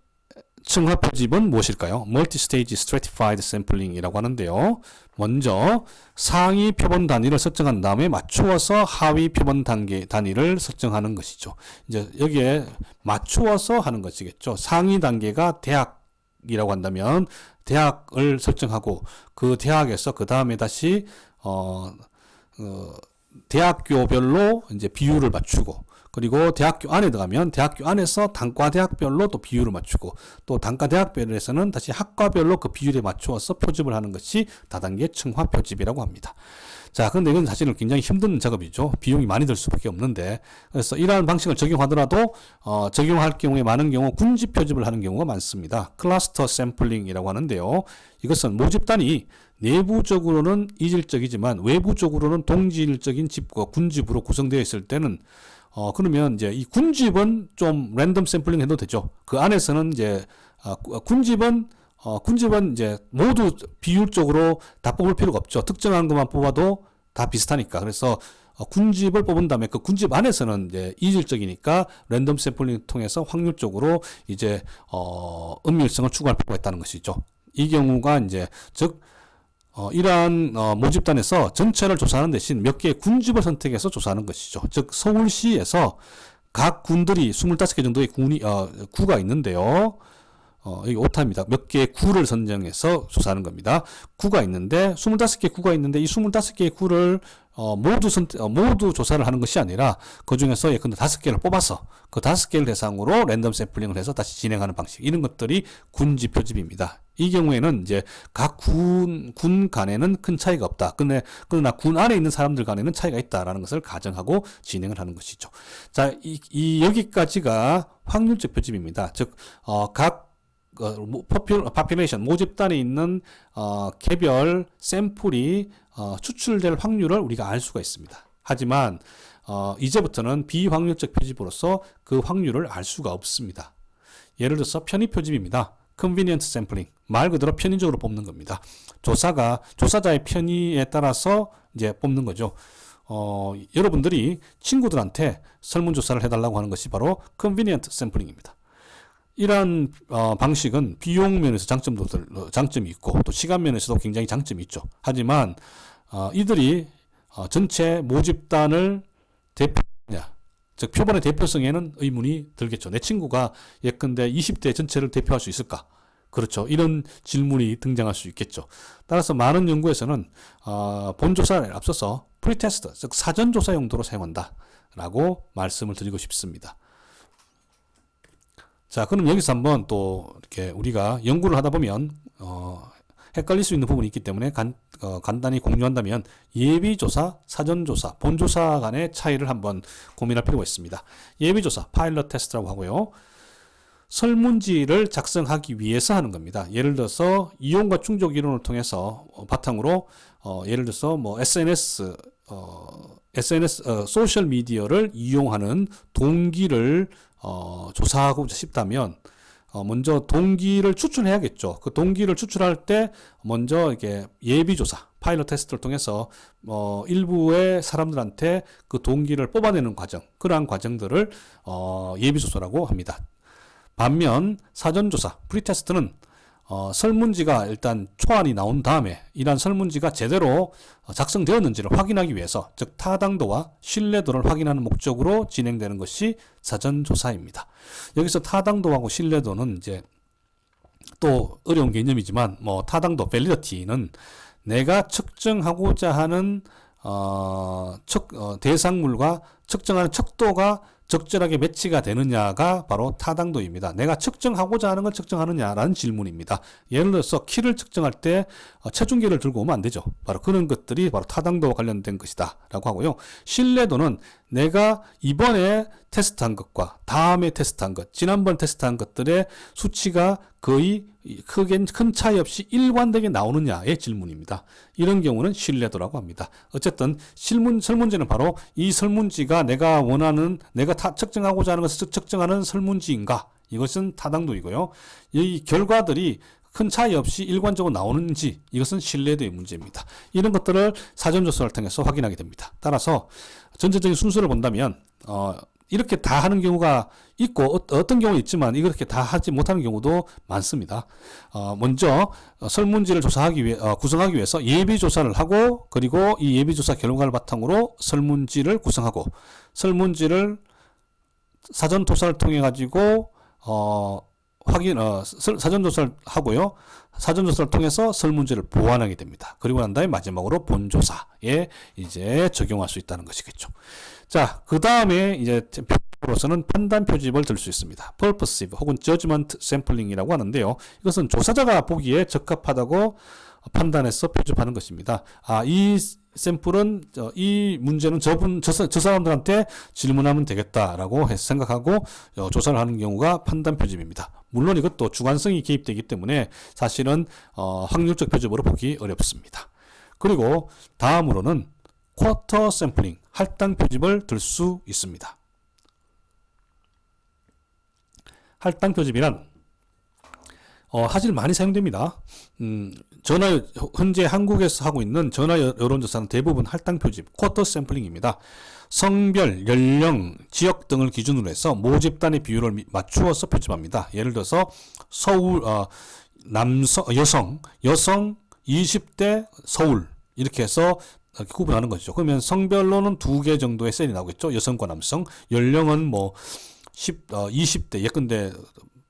층화 표집은 무엇일까요? Multi-stage stratified sampling이라고 하는데요. 먼저 상위 표본 단위를 설정한 다음에 맞추어서 하위 표본 단위를 설정하는 것이죠. 이제 여기에 맞추어서 하는 것이겠죠. 상위 단계가 대학이라고 한다면 대학을 설정하고 그 대학에서 그 다음에 다시 대학교별로 이제 비율을 맞추고, 그리고 대학교 안에 들어가면 대학교 안에서 단과대학별로 또 비율을 맞추고, 또 단과대학별에서는 다시 학과별로 그 비율에 맞추어서 표집을 하는 것이 다단계 층화 표집이라고 합니다. 자, 그런데 이건 사실은 굉장히 힘든 작업이죠. 비용이 많이 들 수밖에 없는데, 그래서 이러한 방식을 적용하더라도 적용할 경우에 많은 경우 군집 표집을 하는 경우가 많습니다. 클러스터 샘플링이라고 하는데요. 이것은 모집단이 내부적으로는 이질적이지만 외부적으로는 동질적인 집과 군집으로 구성되어 있을 때는 그러면 이제 이 군집은 좀 랜덤 샘플링 해도 되죠. 그 안에서는 이제 군집은 이제 모두 비율적으로 다 뽑을 필요가 없죠. 특정한 것만 뽑아도 다 비슷하니까. 그래서 군집을 뽑은 다음에 그 군집 안에서는 이제 이질적이니까 랜덤 샘플링 통해서 확률적으로 이제 은밀성을 추구할 필요가 있다는 것이죠. 이 경우가 이제 즉 이러한 모집단에서 전체를 조사하는 대신 몇 개의 군집을 선택해서 조사하는 것이죠. 즉 서울시에서 각 군들이 25개 정도의 구가 있는데요. 여기 오타입니다. 몇 개의 구를 선정해서 조사하는 겁니다. 구가 있는데 25개 구가 있는데 이 25개의 구를 모두 조사를 하는 것이 아니라 그 중에서 예컨대 5개를 뽑아서 그 5개를 대상으로 랜덤 샘플링을 해서 다시 진행하는 방식, 이런 것들이 군집 표집입니다. 이 경우에는 이제 각 군 간에는 큰 차이가 없다. 그러나 군 안에 있는 사람들 간에는 차이가 있다라는 것을 가정하고 진행을 하는 것이죠. 자, 여기까지가 확률적 표집입니다. 즉, 파퓰레이션 모집단에 있는 개별 샘플이 추출될 확률을 우리가 알 수가 있습니다. 하지만 이제부터는 비확률적 표집으로서 그 확률을 알 수가 없습니다. 예를 들어서 편의 표집입니다. convenient sampling, 말 그대로 편의적으로 뽑는 겁니다. 조사자의 편의에 따라서 이제 뽑는 거죠. 여러분들이 친구들한테 설문조사를 해달라고 하는 것이 바로 convenient sampling입니다. 이러한 방식은 비용 면에서 장점이 있고 또 시간 면에서도 굉장히 장점이 있죠. 하지만 이들이 전체 모집단을 대표하느냐, 즉 표본의 대표성에는 의문이 들겠죠. 내 친구가 예컨대 20대 전체를 대표할 수 있을까? 그렇죠. 이런 질문이 등장할 수 있겠죠. 따라서 많은 연구에서는 본조사를 앞서서 프리테스트, 즉 사전조사 용도로 사용한다라고 말씀을 드리고 싶습니다. 자, 그럼 여기서 한번 또 이렇게 우리가 연구를 하다 보면 헷갈릴 수 있는 부분이 있기 때문에 간단히 공유한다면 예비조사, 사전조사, 본조사 간의 차이를 한번 고민할 필요가 있습니다. 예비조사, 파일럿 테스트라고 하고요. 설문지를 작성하기 위해서 하는 겁니다. 예를 들어서 이용과 충족 이론을 통해서 바탕으로 예를 들어서 뭐 SNS 소셜 미디어를 이용하는 동기를 조사하고 싶다면 먼저 동기를 추출해야겠죠. 그 동기를 추출할 때 먼저 이게 예비조사, 파일럿 테스트를 통해서 일부의 사람들한테 그 동기를 뽑아내는 과정, 그러한 과정들을 예비조사라고 합니다. 반면 사전조사, 프리테스트는 설문지가 일단 초안이 나온 다음에 이러한 설문지가 제대로 작성되었는지를 확인하기 위해서, 즉 타당도와 신뢰도를 확인하는 목적으로 진행되는 것이 사전조사입니다. 여기서 타당도하고 신뢰도는 이제 또 어려운 개념이지만 타당도, validity는 내가 측정하고자 하는 대상물과 측정하는 척도가 적절하게 매치가 되느냐가 바로 타당도입니다. 내가 측정하고자 하는 걸 측정하느냐라는 질문입니다. 예를 들어서 키를 측정할 때 체중계를 들고 오면 안 되죠. 바로 그런 것들이 바로 타당도와 관련된 것이다 라고 하고요. 신뢰도는 내가 이번에 테스트한 것과 다음에 테스트한 것, 지난번 테스트한 것들의 수치가 거의 큰 차이 없이 일관되게 나오느냐의 질문입니다. 이런 경우는 신뢰도라고 합니다. 어쨌든 설문지는 바로 이 설문지가 내가 측정하고자 하는 것을 측정하는 설문지인가, 이것은 타당도이고요. 이 결과들이 큰 차이 없이 일관적으로 나오는지, 이것은 신뢰도의 문제입니다. 이런 것들을 사전조사를 통해서 확인하게 됩니다. 따라서 전체적인 순서를 본다면 이렇게 다 하는 경우가 있고 어떤 경우는 있지만 이렇게 다 하지 못하는 경우도 많습니다. 먼저 설문지를 구성하기 위해서 예비조사를 하고, 그리고 이 예비조사 결과를 바탕으로 설문지를 구성하고, 설문지를 사전조사를 통해 가지고 사전조사를 하고요. 사전조사를 통해서 설문지를 보완하게 됩니다. 그리고 난 다음에 마지막으로 본조사에 이제 적용할 수 있다는 것이겠죠. 자, 그 다음에 이제 표집으로서는 판단 표집을 들 수 있습니다. purposive 혹은 judgment sampling이라고 하는데요. 이것은 조사자가 보기에 적합하다고 판단해서 표집하는 것입니다. 이 샘플은 이 문제는 저 사람들한테 질문하면 되겠다라고 생각하고 조사를 하는 경우가 판단 표집입니다. 물론 이것도 주관성이 개입되기 때문에 사실은 확률적 표집으로 보기 어렵습니다. 그리고 다음으로는 쿼터 샘플링, 할당 표집을 들 수 있습니다. 할당 표집이란 사실 많이 사용됩니다. 현재 한국에서 하고 있는 전화 여론조사는 대부분 할당 표집, 쿼터 샘플링입니다. 성별, 연령, 지역 등을 기준으로 해서 모집단의 비율을 맞추어서 표집합니다. 예를 들어서 서울, 여성 20대 서울 이렇게 해서 구분하는 거죠. 그러면 성별로는 2개 정도의 셀이 나오겠죠. 여성과 남성. 연령은 뭐 20대, 예컨대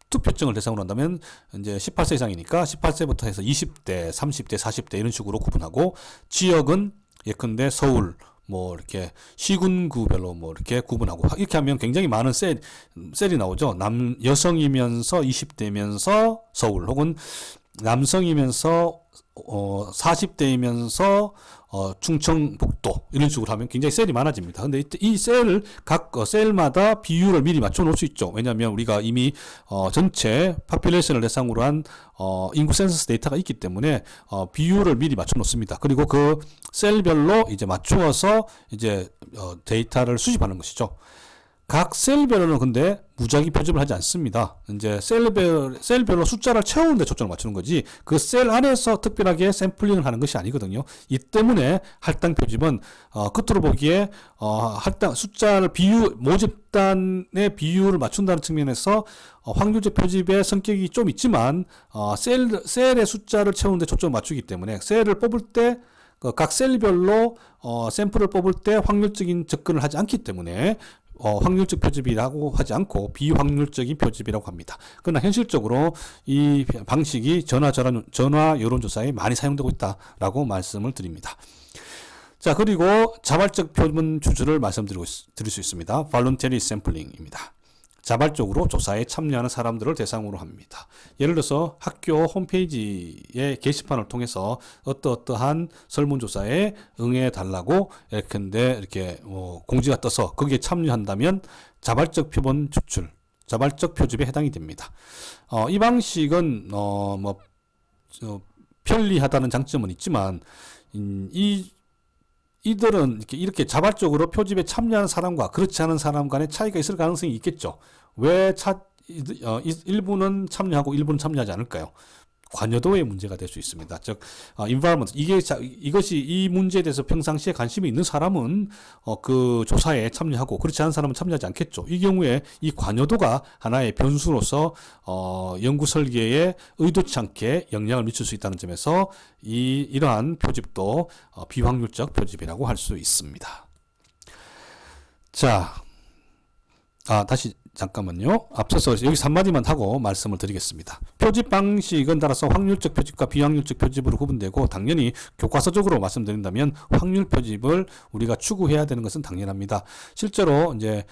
투표증을 대상으로 한다면 이제 18세 이상이니까 18세부터 해서 20대, 30대, 40대 이런 식으로 구분하고, 지역은 예컨대 서울, 뭐 이렇게 시군구별로 뭐 이렇게 구분하고, 이렇게 하면 굉장히 많은 셀이 나오죠. 여성이면서 20대면서 서울, 혹은 남성이면서 40대이면서 충청북도 이런 식으로 하면 굉장히 셀이 많아집니다. 근데 이 각 셀마다 비율을 미리 맞춰 놓을 수 있죠. 왜냐하면 우리가 이미 전체 파퓰레이션을 대상으로 한 인구 센서스 데이터가 있기 때문에 비율을 미리 맞춰 놓습니다. 그리고 그 셀별로 이제 맞추어서 이제 데이터를 수집하는 것이죠. 각 셀별로는 근데 무작위 표집을 하지 않습니다. 이제 셀별로 숫자를 채우는 데 초점을 맞추는 거지, 그 셀 안에서 특별하게 샘플링을 하는 것이 아니거든요. 이 때문에 할당 표집은 겉으로 보기에 할당 숫자를 모집단의 비율을 맞춘다는 측면에서 확률적 표집의 성격이 좀 있지만, 셀의 숫자를 채우는 데 초점을 맞추기 때문에 셀을 뽑을 때 각 셀별로 샘플을 뽑을 때 확률적인 접근을 하지 않기 때문에 확률적 표집이라고 하지 않고 비확률적인 표집이라고 합니다. 그러나 현실적으로 이 방식이 전화 여론조사에 많이 사용되고 있다라고 말씀을 드립니다. 자, 그리고 자발적 표본 추출을 드릴 수 있습니다. Voluntary Sampling입니다. 자발적으로 조사에 참여하는 사람들을 대상으로 합니다. 예를 들어서 학교 홈페이지의 게시판을 통해서 어떠한 설문조사에 응해달라고 이렇게 공지가 떠서 거기에 참여한다면 자발적 표본 추출, 자발적 표집에 해당이 됩니다. 이 방식은 편리하다는 장점은 있지만, 이들은 이렇게 자발적으로 표집에 참여하는 사람과 그렇지 않은 사람 간의 차이가 있을 가능성이 있겠죠. 왜 일부는 참여하고 일부는 참여하지 않을까요? 관여도의 문제가 될 수 있습니다. 즉, environment, 이것이 이 문제에 대해서 평상시에 관심이 있는 사람은 그 조사에 참여하고, 그렇지 않은 사람은 참여하지 않겠죠. 이 경우에 이 관여도가 하나의 변수로서 연구 설계에 의도치 않게 영향을 미칠 수 있다는 점에서 이러한 표집도 비확률적 표집이라고 할 수 있습니다. 자, 다시 잠깐만요. 앞서서 여기서 한마디만 하고 말씀을 드리겠습니다. 표집 방식은 따라서 확률적 표집과 비확률적 표집으로 구분되고, 당연히 교과서적으로 말씀드린다면 확률 표집을 우리가 추구해야 되는 것은 당연합니다. 실제로 이제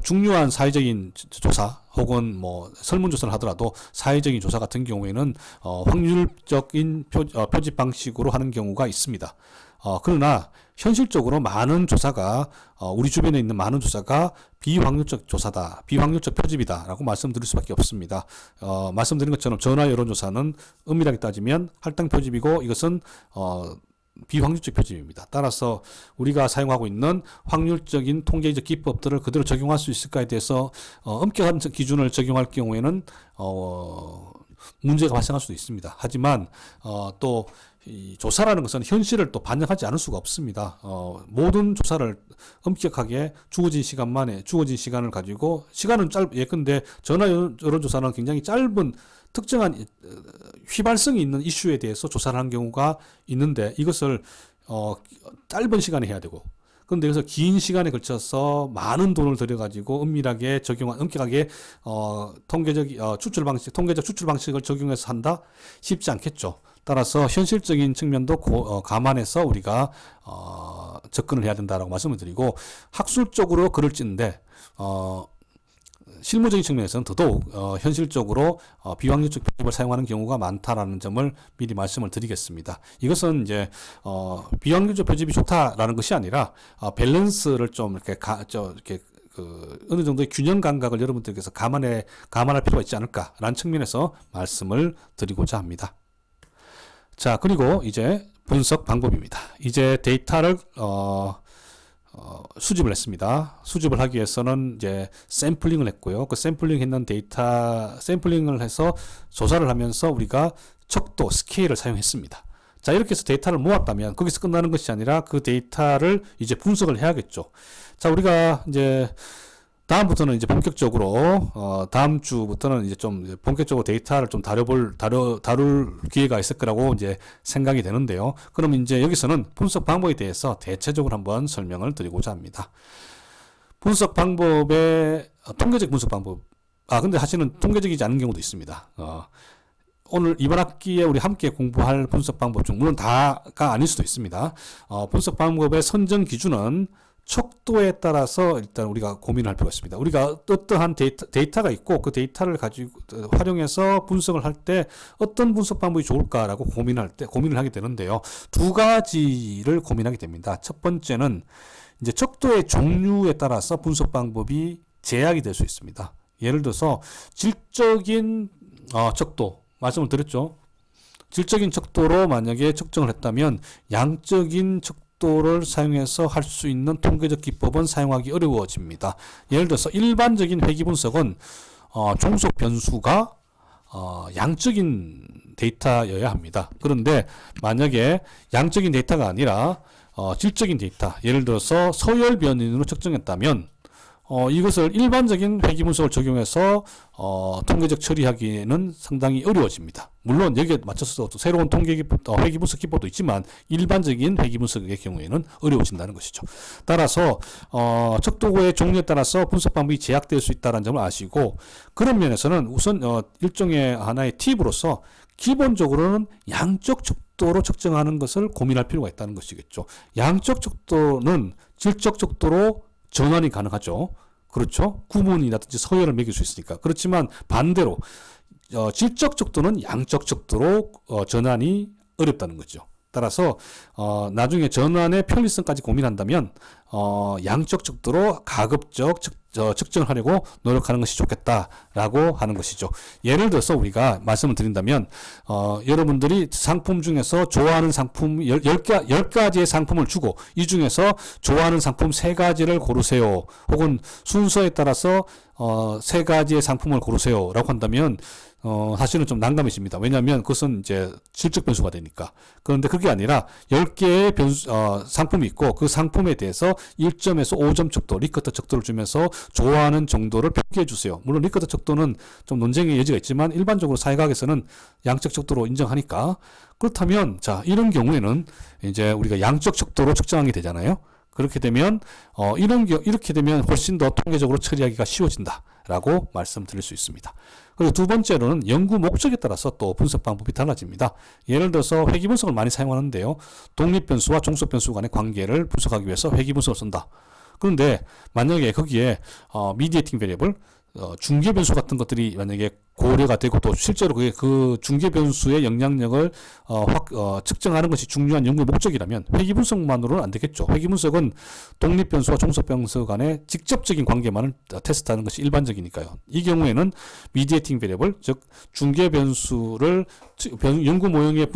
중요한 사회적인 조사 혹은 뭐 설문조사를 하더라도 사회적인 조사 같은 경우에는 확률적인 표집 방식으로 하는 경우가 있습니다. 그러나 현실적으로 많은 조사가 우리 주변에 있는 많은 조사가 비확률적 조사다, 비확률적 표집이다라고 말씀드릴 수밖에 없습니다. 말씀드린 것처럼 전화 여론조사는 엄밀하게 따지면 할당 표집이고, 이것은 비확률적 표집입니다. 따라서 우리가 사용하고 있는 확률적인 통계적 기법들을 그대로 적용할 수 있을까에 대해서 엄격한 기준을 적용할 경우에는 문제가 발생할 수도 있습니다. 하지만 또 이 조사라는 것은 현실을 또 반영하지 않을 수가 없습니다. 모든 조사를 엄격하게 주어진 시간을 가지고, 시간은 예컨대 전화 여론조사는 굉장히 짧은 특정한 휘발성이 있는 이슈에 대해서 조사를 한 경우가 있는데, 이것을 짧은 시간에 해야 되고, 그런데 여기서 긴 시간에 걸쳐서 많은 돈을 들여가지고 엄밀하게 엄격하게 통계적 추출 방식을 적용해서 한다? 쉽지 않겠죠. 따라서 현실적인 측면도 감안해서 우리가 접근을 해야 된다라고 말씀을 드리고, 학술적으로 글을 쓰는데 실무적인 측면에서는 더더욱 현실적으로 비확률적 표집을 사용하는 경우가 많다라는 점을 미리 말씀을 드리겠습니다. 이것은 이제 비확률적 표집이 좋다라는 것이 아니라 밸런스를 좀 이렇게 어느 정도의 균형 감각을 여러분들께서 감안할 필요가 있지 않을까라는 측면에서 말씀을 드리고자 합니다. 자, 그리고 이제 분석 방법입니다. 이제 데이터를 수집을 했습니다. 수집을 하기 위해서는 이제 샘플링을 했고요. 그 샘플링 했는 데이터, 샘플링을 해서 조사를 하면서 우리가 척도, 스케일을 사용했습니다. 자, 이렇게 해서 데이터를 모았다면 거기서 끝나는 것이 아니라 그 데이터를 이제 분석을 해야겠죠. 자, 우리가 이제 다음부터는 이제 본격적으로 다음 주부터는 이제 좀 본격적으로 데이터를 좀 다룰 기회가 있을 거라고 이제 생각이 되는데요. 그럼 이제 여기서는 분석 방법에 대해서 대체적으로 한번 설명을 드리고자 합니다. 분석 방법의 통계적 분석 방법. 근데 사실은 통계적이지 않은 경우도 있습니다. 오늘 이번 학기에 우리 함께 공부할 분석 방법 중 물론 다가 아닐 수도 있습니다. 분석 방법의 선정 기준은 척도에 따라서 일단 우리가 고민을 할 필요가 있습니다. 우리가 어떠한 데이터가 있고 그 데이터를 가지고 활용해서 분석을 할 때 어떤 분석 방법이 좋을까라고 고민을 하게 되는데요. 두 가지를 고민하게 됩니다. 첫 번째는 이제 척도의 종류에 따라서 분석 방법이 제약이 될 수 있습니다. 예를 들어서 질적인 척도 말씀을 드렸죠. 질적인 척도로 만약에 측정을 했다면 양적인 척도를 사용해서 할 수 있는 통계적 기법은 사용하기 어려워집니다. 예를 들어서 일반적인 회귀 분석은 종속 변수가 양적인 데이터여야 합니다. 그런데 만약에 양적인 데이터가 아니라 질적인 데이터, 예를 들어서 서열 변인으로 측정했다면 이것을 일반적인 회귀 분석을 적용해서 통계적 처리하기에는 상당히 어려워집니다. 물론 여기에 맞춰서 또 새로운 회귀 분석 기법도 있지만 일반적인 회귀 분석의 경우에는 어려워진다는 것이죠. 따라서 척도의 종류에 따라서 분석 방법이 제약될 수 있다는 점을 아시고, 그런 면에서는 우선 일종의 하나의 팁으로서 기본적으로는 양적 척도로 측정하는 것을 고민할 필요가 있다는 것이겠죠. 양적 척도는 질적 척도로 전환이 가능하죠. 그렇죠? 구문이라든지 서열을 매길 수 있으니까. 그렇지만 반대로 질적 척도는 양적 척도로 전환이 어렵다는 거죠. 따라서 나중에 전환의 편리성까지 고민한다면 양적 척도로 가급적 측정을 하려고 노력하는 것이 좋겠다라고 하는 것이죠. 예를 들어서 우리가 말씀을 드린다면 여러분들이 상품 중에서 좋아하는 상품 10가지의 상품을 주고 이 중에서 좋아하는 상품 3가지를 고르세요. 혹은 순서에 따라서 3가지의 상품을 고르세요 라고 한다면 사실은 좀 난감해집니다. 왜냐하면 그것은 이제 질적 변수가 되니까. 그런데 그게 아니라 10개의 상품이 있고 그 상품에 대해서 1점에서 5점 척도, 리커트 척도를 주면서 좋아하는 정도를 표기해 주세요. 물론 리커트 척도는 좀 논쟁의 여지가 있지만 일반적으로 사회과학에서는 양적 척도로 인정하니까. 그렇다면 자, 이런 경우에는 이제 우리가 양적 척도로 측정하게 되잖아요. 그렇게 되면 이렇게 되면 훨씬 더 통계적으로 처리하기가 쉬워진다라고 말씀드릴 수 있습니다. 그리고 두 번째로는 연구 목적에 따라서 또 분석 방법이 달라집니다. 예를 들어서 회귀 분석을 많이 사용하는데요. 독립 변수와 종속 변수 간의 관계를 분석하기 위해서 회귀 분석을 쓴다. 그런데 만약에 거기에 미디에이팅 베리어블, 중개 변수 같은 것들이 만약에 고려가 되고 또 실제로 그 중개 변수의 영향력을 측정하는 것이 중요한 연구 목적이라면 회귀 분석만으로는 안 되겠죠. 회귀 분석은 독립 변수와 종속 변수 간의 직접적인 관계만을 테스트하는 것이 일반적이니까요. 이 경우에는 미디에이팅 베리어블, 즉 중개 변수를 연구 모형에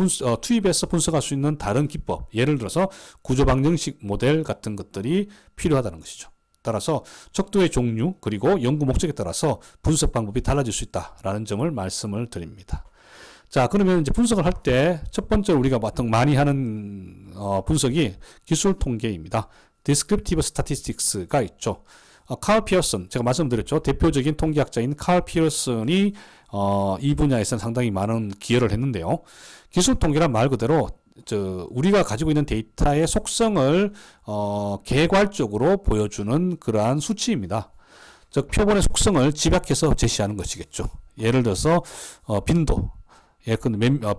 투입해서 분석할 수 있는 다른 기법, 예를 들어서 구조 방정식 모델 같은 것들이 필요하다는 것이죠. 따라서 척도의 종류 그리고 연구 목적에 따라서 분석 방법이 달라질 수 있다라는 점을 말씀을 드립니다. 자, 그러면 이제 분석을 할 때 첫 번째로 우리가 보통 많이 하는 분석이 기술 통계입니다. Descriptive Statistics가 있죠. 칼 피어슨, 제가 말씀드렸죠. 대표적인 통계학자인 칼 피어슨이 이 분야에서는 상당히 많은 기여를 했는데요. 기술 통계란 말 그대로 우리가 가지고 있는 데이터의 속성을 개괄적으로 보여주는 그러한 수치입니다. 즉 표본의 속성을 집약해서 제시하는 것이겠죠. 예를 들어서 빈도,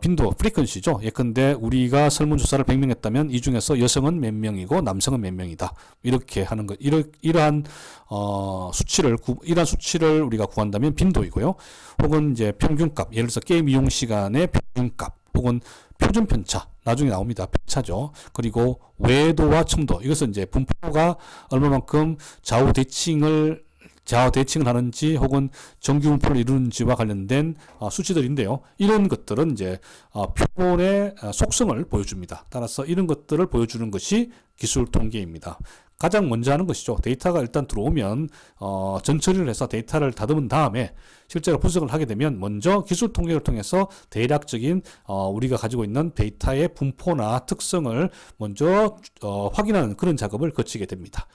빈도, 프리퀀시죠. 예컨대 우리가 설문조사를 100명 했다면 이 중에서 여성은 몇 명이고 남성은 몇 명이다. 이렇게 하는 것, 이러한 수치를 우리가 구한다면 빈도이고요. 혹은 이제 평균값, 예를 들어서 게임 이용 시간의 평균값, 혹은 표준 편차, 나중에 나옵니다. 편차죠. 그리고 외도와 첨도, 이것은 이제 분포가 얼마만큼 좌우 대칭을 하는지 혹은 정규 분포를 이루는지와 관련된 수치들인데요. 이런 것들은 이제 표본의 속성을 보여줍니다. 따라서 이런 것들을 보여주는 것이 기술 통계입니다. 가장 먼저 하는 것이죠. 데이터가 일단 들어오면 전처리를 해서 데이터를 다듬은 다음에 실제로 분석을 하게 되면 먼저 기술 통계를 통해서 대략적인 우리가 가지고 있는 데이터의 분포나 특성을 먼저 확인하는 그런 작업을 거치게 됩니다.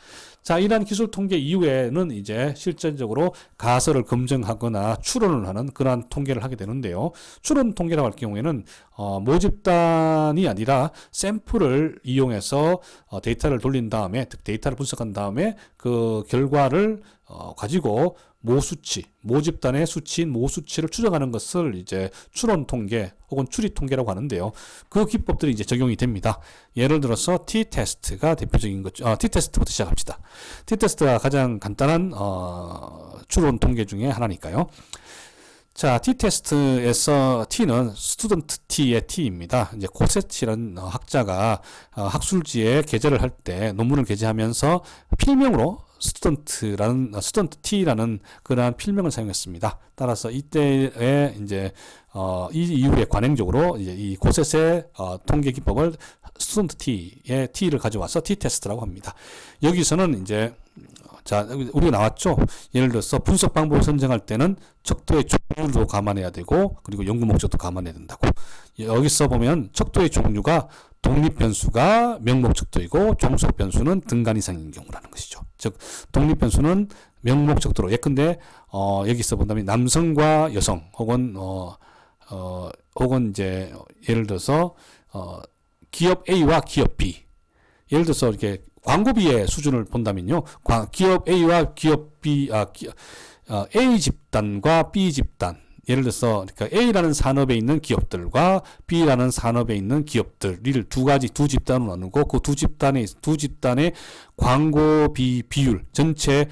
자, 이러한 기술 통계 이후에는 이제 실질적으로 가설을 검증하거나 추론을 하는 그러한 통계를 하게 되는데요. 추론 통계라고 할 경우에는 모집단이 아니라 샘플을 이용해서 데이터를 돌린 다음에 데이터를 분석한 다음에 그 결과를 가지고 모집단의 수치인 모수치를 추정하는 것을 이제 추론 통계 혹은 추리 통계라고 하는데요. 그 기법들이 이제 적용이 됩니다. 예를 들어서 t-테스트가 대표적인 거죠. t-테스트부터 시작합시다. t-테스트가 가장 간단한 추론 통계 중에 하나니까요. 자, t-테스트에서 t는 스튜던트 t의 t입니다. 이제 코세치라는 학자가 학술지에 게재를 할 때 논문을 게재하면서 필명으로 스튜던트 t라는 그러한 필명을 사용했습니다. 따라서 이때에 이제 이 이후에 관행적으로 이제 이 코셋의 통계 기법을 스튜던트 t의 t를 가져와서 t-테스트라고 합니다. 여기서는 이제 자, 우리가 나왔죠. 예를 들어서 분석 방법을 선정할 때는 척도의 종류도 감안해야 되고 그리고 연구 목적도 감안해야 된다고. 여기서 보면 척도의 종류가 독립 변수가 명목 척도이고 종속 변수는 등간 이상인 경우라는 것이죠. 즉 독립 변수는 명목 척도로 예컨대 여기서 본다면 남성과 여성 혹은 혹은 이제 예를 들어서 기업 A와 기업 B 예를 들어서 이렇게 광고비의 수준을 본다면요. 기업 A와 기업 B, A 집단과 B 집단. 예를 들어서, 그러니까 A라는 산업에 있는 기업들과 B라는 산업에 있는 기업들을 두 집단으로 나누고 그 두 집단의 광고비 비율, 전체,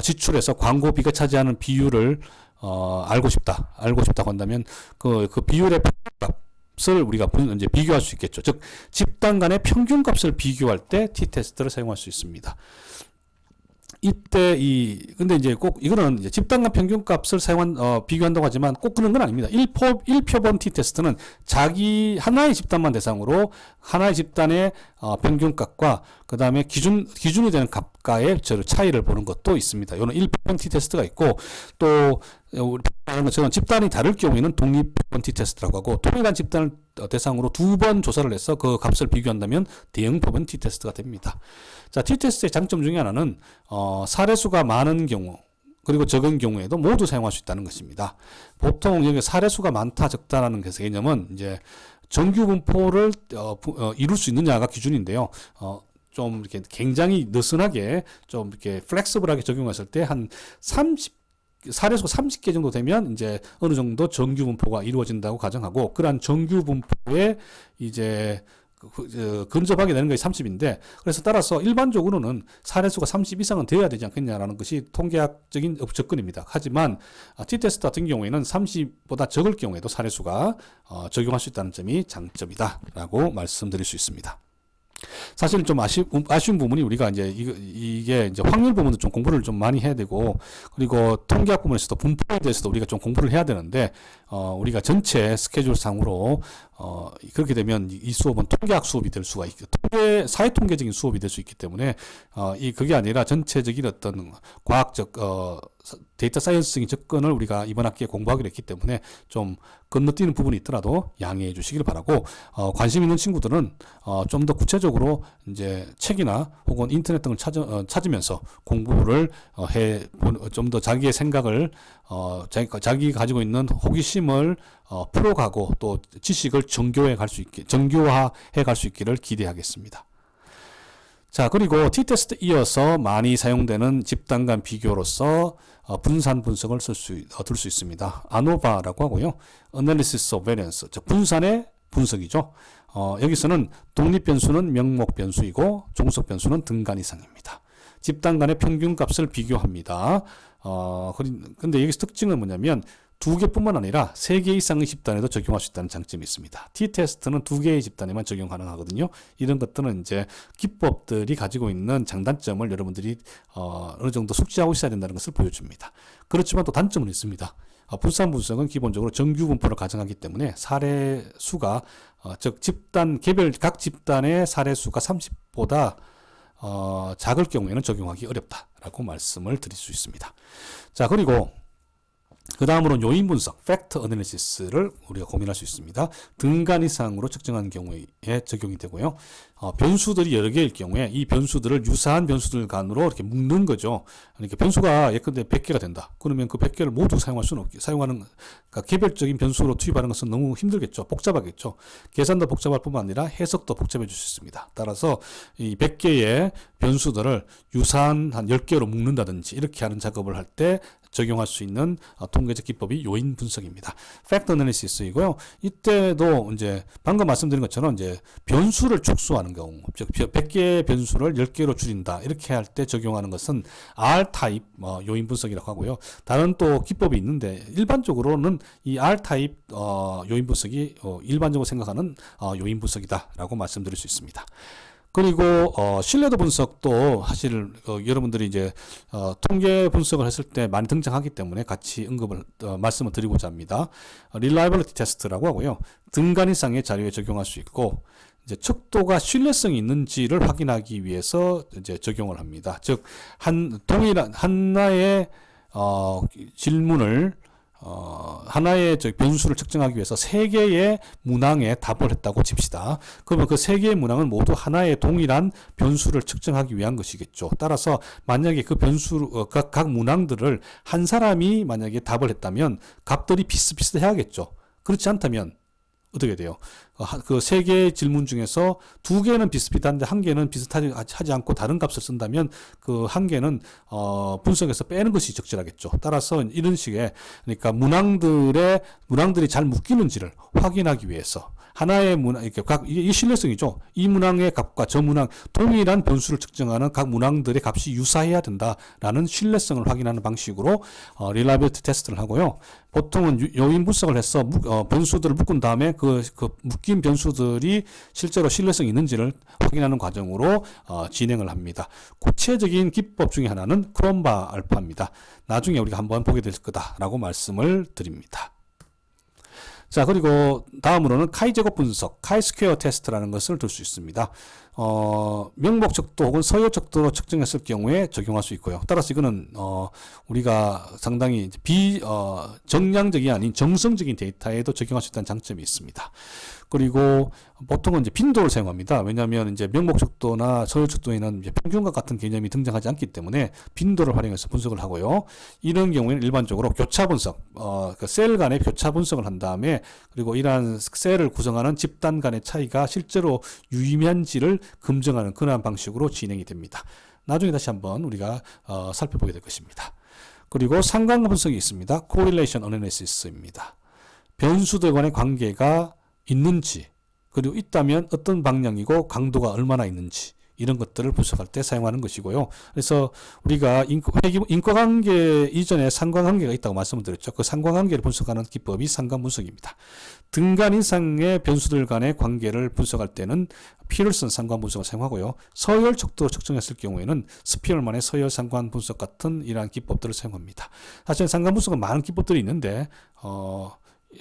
지출에서 광고비가 차지하는 비율을, 알고 싶다고 한다면 그 비율의 값을 우리가 이제 비교할 수 있겠죠. 즉 집단 간의 평균값을 비교할 때 t-테스트를 사용할 수 있습니다. 이때 근데 이제 꼭 이거는 이제 집단 간 평균값을 비교한다고 하지만 꼭 그런 건 아닙니다. 1표본 t-테스트는 하나의 집단만 대상으로 하나의 집단의 평균값과 그 다음에 기준이 되는 값과의 차이를 보는 것도 있습니다. 이거는 1표본 t-테스트가 있고 또 우리 말하는 것처럼 집단이 다를 경우에는 독립표본 t-테스트라고 하고 동일한 집단을 대상으로 2번 조사를 해서 그 값을 비교한다면 대형표본 t-테스트가 됩니다. 자, t-테스트의 장점 중에 하나는 사례수가 많은 경우 그리고 적은 경우에도 모두 사용할 수 있다는 것입니다. 보통 여기 사례수가 많다 적다라는 개념은 이제 정규 분포를 이룰 수 있느냐가 기준인데요. 좀 이렇게 굉장히 느슨하게 좀 이렇게 플렉서블하게 적용했을 때 한 사례수가 30개 정도 되면 이제 어느 정도 정규 분포가 이루어진다고 가정하고 그러한 정규 분포에 이제 근접하게 되는 것이 30인데 그래서 따라서 일반적으로는 사례수가 30 이상은 되어야 되지 않겠냐라는 것이 통계학적인 접근입니다. 하지만 t-테스트 같은 경우에는 30보다 적을 경우에도 사례수가 적용할 수 있다는 점이 장점이다 라고 말씀드릴 수 있습니다. 사실 좀 아쉬운 부분이 우리가 이제 이게 이제 확률 부분도 좀 공부를 좀 많이 해야 되고 그리고 통계학 부분에서도 분포에 대해서도 우리가 좀 공부를 해야 되는데 우리가 전체 스케줄 상으로 그렇게 되면 이 수업은 통계학 수업이 될 수가 있고 사회통계적인 수업이 될 수 있기 때문에 그게 아니라 전체적인 어떤 과학적 데이터 사이언스적인 접근을 우리가 이번 학기에 공부하기로 했기 때문에 좀 건너뛰는 부분이 있더라도 양해해 주시길 바라고 관심 있는 친구들은 좀 더 구체적으로 이제 책이나 혹은 인터넷 등을 찾으면서 공부를 좀 더 자기의 생각을 자기가 가지고 있는 호기심을 풀어가고 또 지식을 정교화해 갈 수 있기를 기대하겠습니다. 자, 그리고 t-테스트 이어서 많이 사용되는 집단 간 비교로서 분산 분석을 둘 수 있습니다. 아노바라고 하고요. Analysis of Variance, 즉 분산의 분석이죠. 여기서는 독립 변수는 명목 변수이고 종속 변수는 등간 이상입니다. 집단 간의 평균값을 비교합니다. 근데 여기서 특징은 뭐냐면 2개뿐만 아니라 3개 이상의 집단에도 적용할 수 있다는 장점이 있습니다. t-테스트는 2개의 집단에만 적용 가능하거든요. 이런 것들은 이제 기법들이 가지고 있는 장단점을 여러분들이 어느 정도 숙지하고 있어야 된다는 것을 보여줍니다. 그렇지만 또 단점은 있습니다. 분산 분석은 기본적으로 정규 분포를 가정하기 때문에 사례수가 즉 각 집단의 사례수가 30보다 작을 경우에는 적용하기 어렵다라고 말씀을 드릴 수 있습니다. 자, 그리고 그 다음으로는 요인 분석, 팩터 어널리시스를 우리가 고민할 수 있습니다. 등간 이상으로 측정한 경우에 적용이 되고요. 변수들이 여러 개일 경우에 이 변수들을 유사한 변수들 간으로 이렇게 묶는 거죠. 그러니까 변수가 예컨대 100개가 된다. 그러면 그 100개를 모두 사용할 수는 사용하는, 그러니까 개별적인 변수로 투입하는 것은 너무 힘들겠죠. 복잡하겠죠. 계산도 복잡할 뿐만 아니라 해석도 복잡해질 수 있습니다. 따라서 이 100개의 변수들을 유사한 한 10개로 묶는다든지 이렇게 하는 작업을 할 때 적용할 수 있는 통계적 기법이 요인 분석입니다. 팩터 어널리시스이고요. 이때도 이제 방금 말씀드린 것처럼 이제 변수를 축소하는 경우, 즉 100개의 변수를 10개로 줄인다. 이렇게 할 때 적용하는 것은 R 타입 요인 분석이라고 하고요. 다른 또 기법이 있는데 일반적으로는 이 R 타입 요인 분석이 일반적으로 생각하는 요인 분석이다라고 말씀드릴 수 있습니다. 그리고 신뢰도 분석도 사실 여러분들이 이제 통계 분석을 했을 때 많이 등장하기 때문에 같이 언급을 말씀을 드리고자 합니다. Reliability Test라고 하고요. 등간 이상의 자료에 적용할 수 있고 이제 척도가 신뢰성이 있는지를 확인하기 위해서 이제 적용을 합니다. 즉 동일한 하나의 질문을 하나의 변수를 측정하기 위해서 3개의 문항에 답을 했다고 칩시다. 그러면 그 3개의 문항은 모두 하나의 동일한 변수를 측정하기 위한 것이겠죠. 따라서 만약에 그 변수, 각 문항들을 한 사람이 만약에 답을 했다면 값들이 비슷비슷해야겠죠. 그렇지 않다면 어떻게 돼요? 그 3개의 질문 중에서 2개는 비슷비슷한데 1개는 비슷하지 않고 다른 값을 쓴다면 그 1개는 분석에서 빼는 것이 적절하겠죠. 따라서 이런 식의, 그러니까 문항들이 잘 묶이는지를 확인하기 위해서 하나의 문항, 이렇게 이게 신뢰성이죠. 이 문항의 값과 저 문항, 동일한 변수를 측정하는 각 문항들의 값이 유사해야 된다라는 신뢰성을 확인하는 방식으로 reliability 테스트를 하고요. 보통은 요인 분석을 해서 변수들을 묶은 다음에 그 묶인 변수들이 실제로 신뢰성이 있는지를 확인하는 과정으로 진행을 합니다. 구체적인 기법 중에 하나는 크롬바 알파입니다. 나중에 우리가 한번 보게 될 거다라고 말씀을 드립니다. 자, 그리고 다음으로는 카이 제곱 분석, 카이 스퀘어 테스트라는 것을 들 수 있습니다. 명목 척도 혹은 서열 척도로 측정했을 경우에 적용할 수 있고요. 따라서 이거는 우리가 상당히 정량적이 아닌 정성적인 데이터에도 적용할 수 있다는 장점이 있습니다. 그리고 보통은 이제 빈도를 사용합니다. 왜냐하면 이제 명목 척도나 서열 척도에는 이제 평균과 같은 개념이 등장하지 않기 때문에 빈도를 활용해서 분석을 하고요. 이런 경우에는 일반적으로 교차 분석, 그 셀 간의 교차 분석을 한 다음에 그리고 이러한 셀을 구성하는 집단 간의 차이가 실제로 유의미한지를 검증하는 그러한 방식으로 진행이 됩니다. 나중에 다시 한번 우리가 살펴보게 될 것입니다. 그리고 상관 분석이 있습니다. Correlation Analysis입니다. 변수들 간의 관계가 있는지, 그리고 있다면 어떤 방향이고 강도가 얼마나 있는지 이런 것들을 분석할 때 사용하는 것이고요. 그래서 우리가 인과관계 이전에 상관관계가 있다고 말씀을 드렸죠. 그 상관관계를 분석하는 기법이 상관 분석입니다. 등간 이상의 변수들 간의 관계를 분석할 때는 피어슨 상관 분석을 사용하고요. 서열 척도로 측정했을 경우에는 스피어만의 서열 상관 분석 같은 이러한 기법들을 사용합니다. 사실 상관 분석은 많은 기법들이 있는데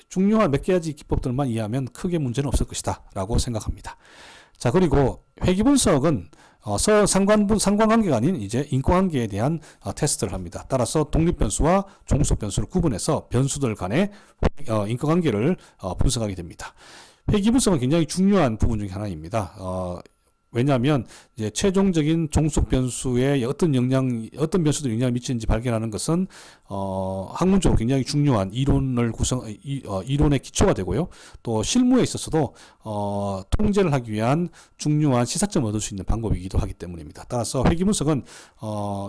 중요한 몇 가지 기법들만 이해하면 크게 문제는 없을 것이다 라고 생각합니다. 자, 그리고 회귀 분석은 상관관계가 아닌 이제 인과관계에 대한 테스트를 합니다. 따라서 독립변수와 종속변수를 구분해서 변수들 간의 인과관계를 분석하게 됩니다. 회귀 분석은 굉장히 중요한 부분 중에 하나입니다. 왜냐하면 이제 최종적인 종속 변수에 어떤 변수들이 영향을 미치는지 발견하는 것은 학문적으로 굉장히 중요한 이론의 기초가 되고요. 또 실무에 있어서도 통제를 하기 위한 중요한 시사점을 얻을 수 있는 방법이기도 하기 때문입니다. 따라서 회귀 분석은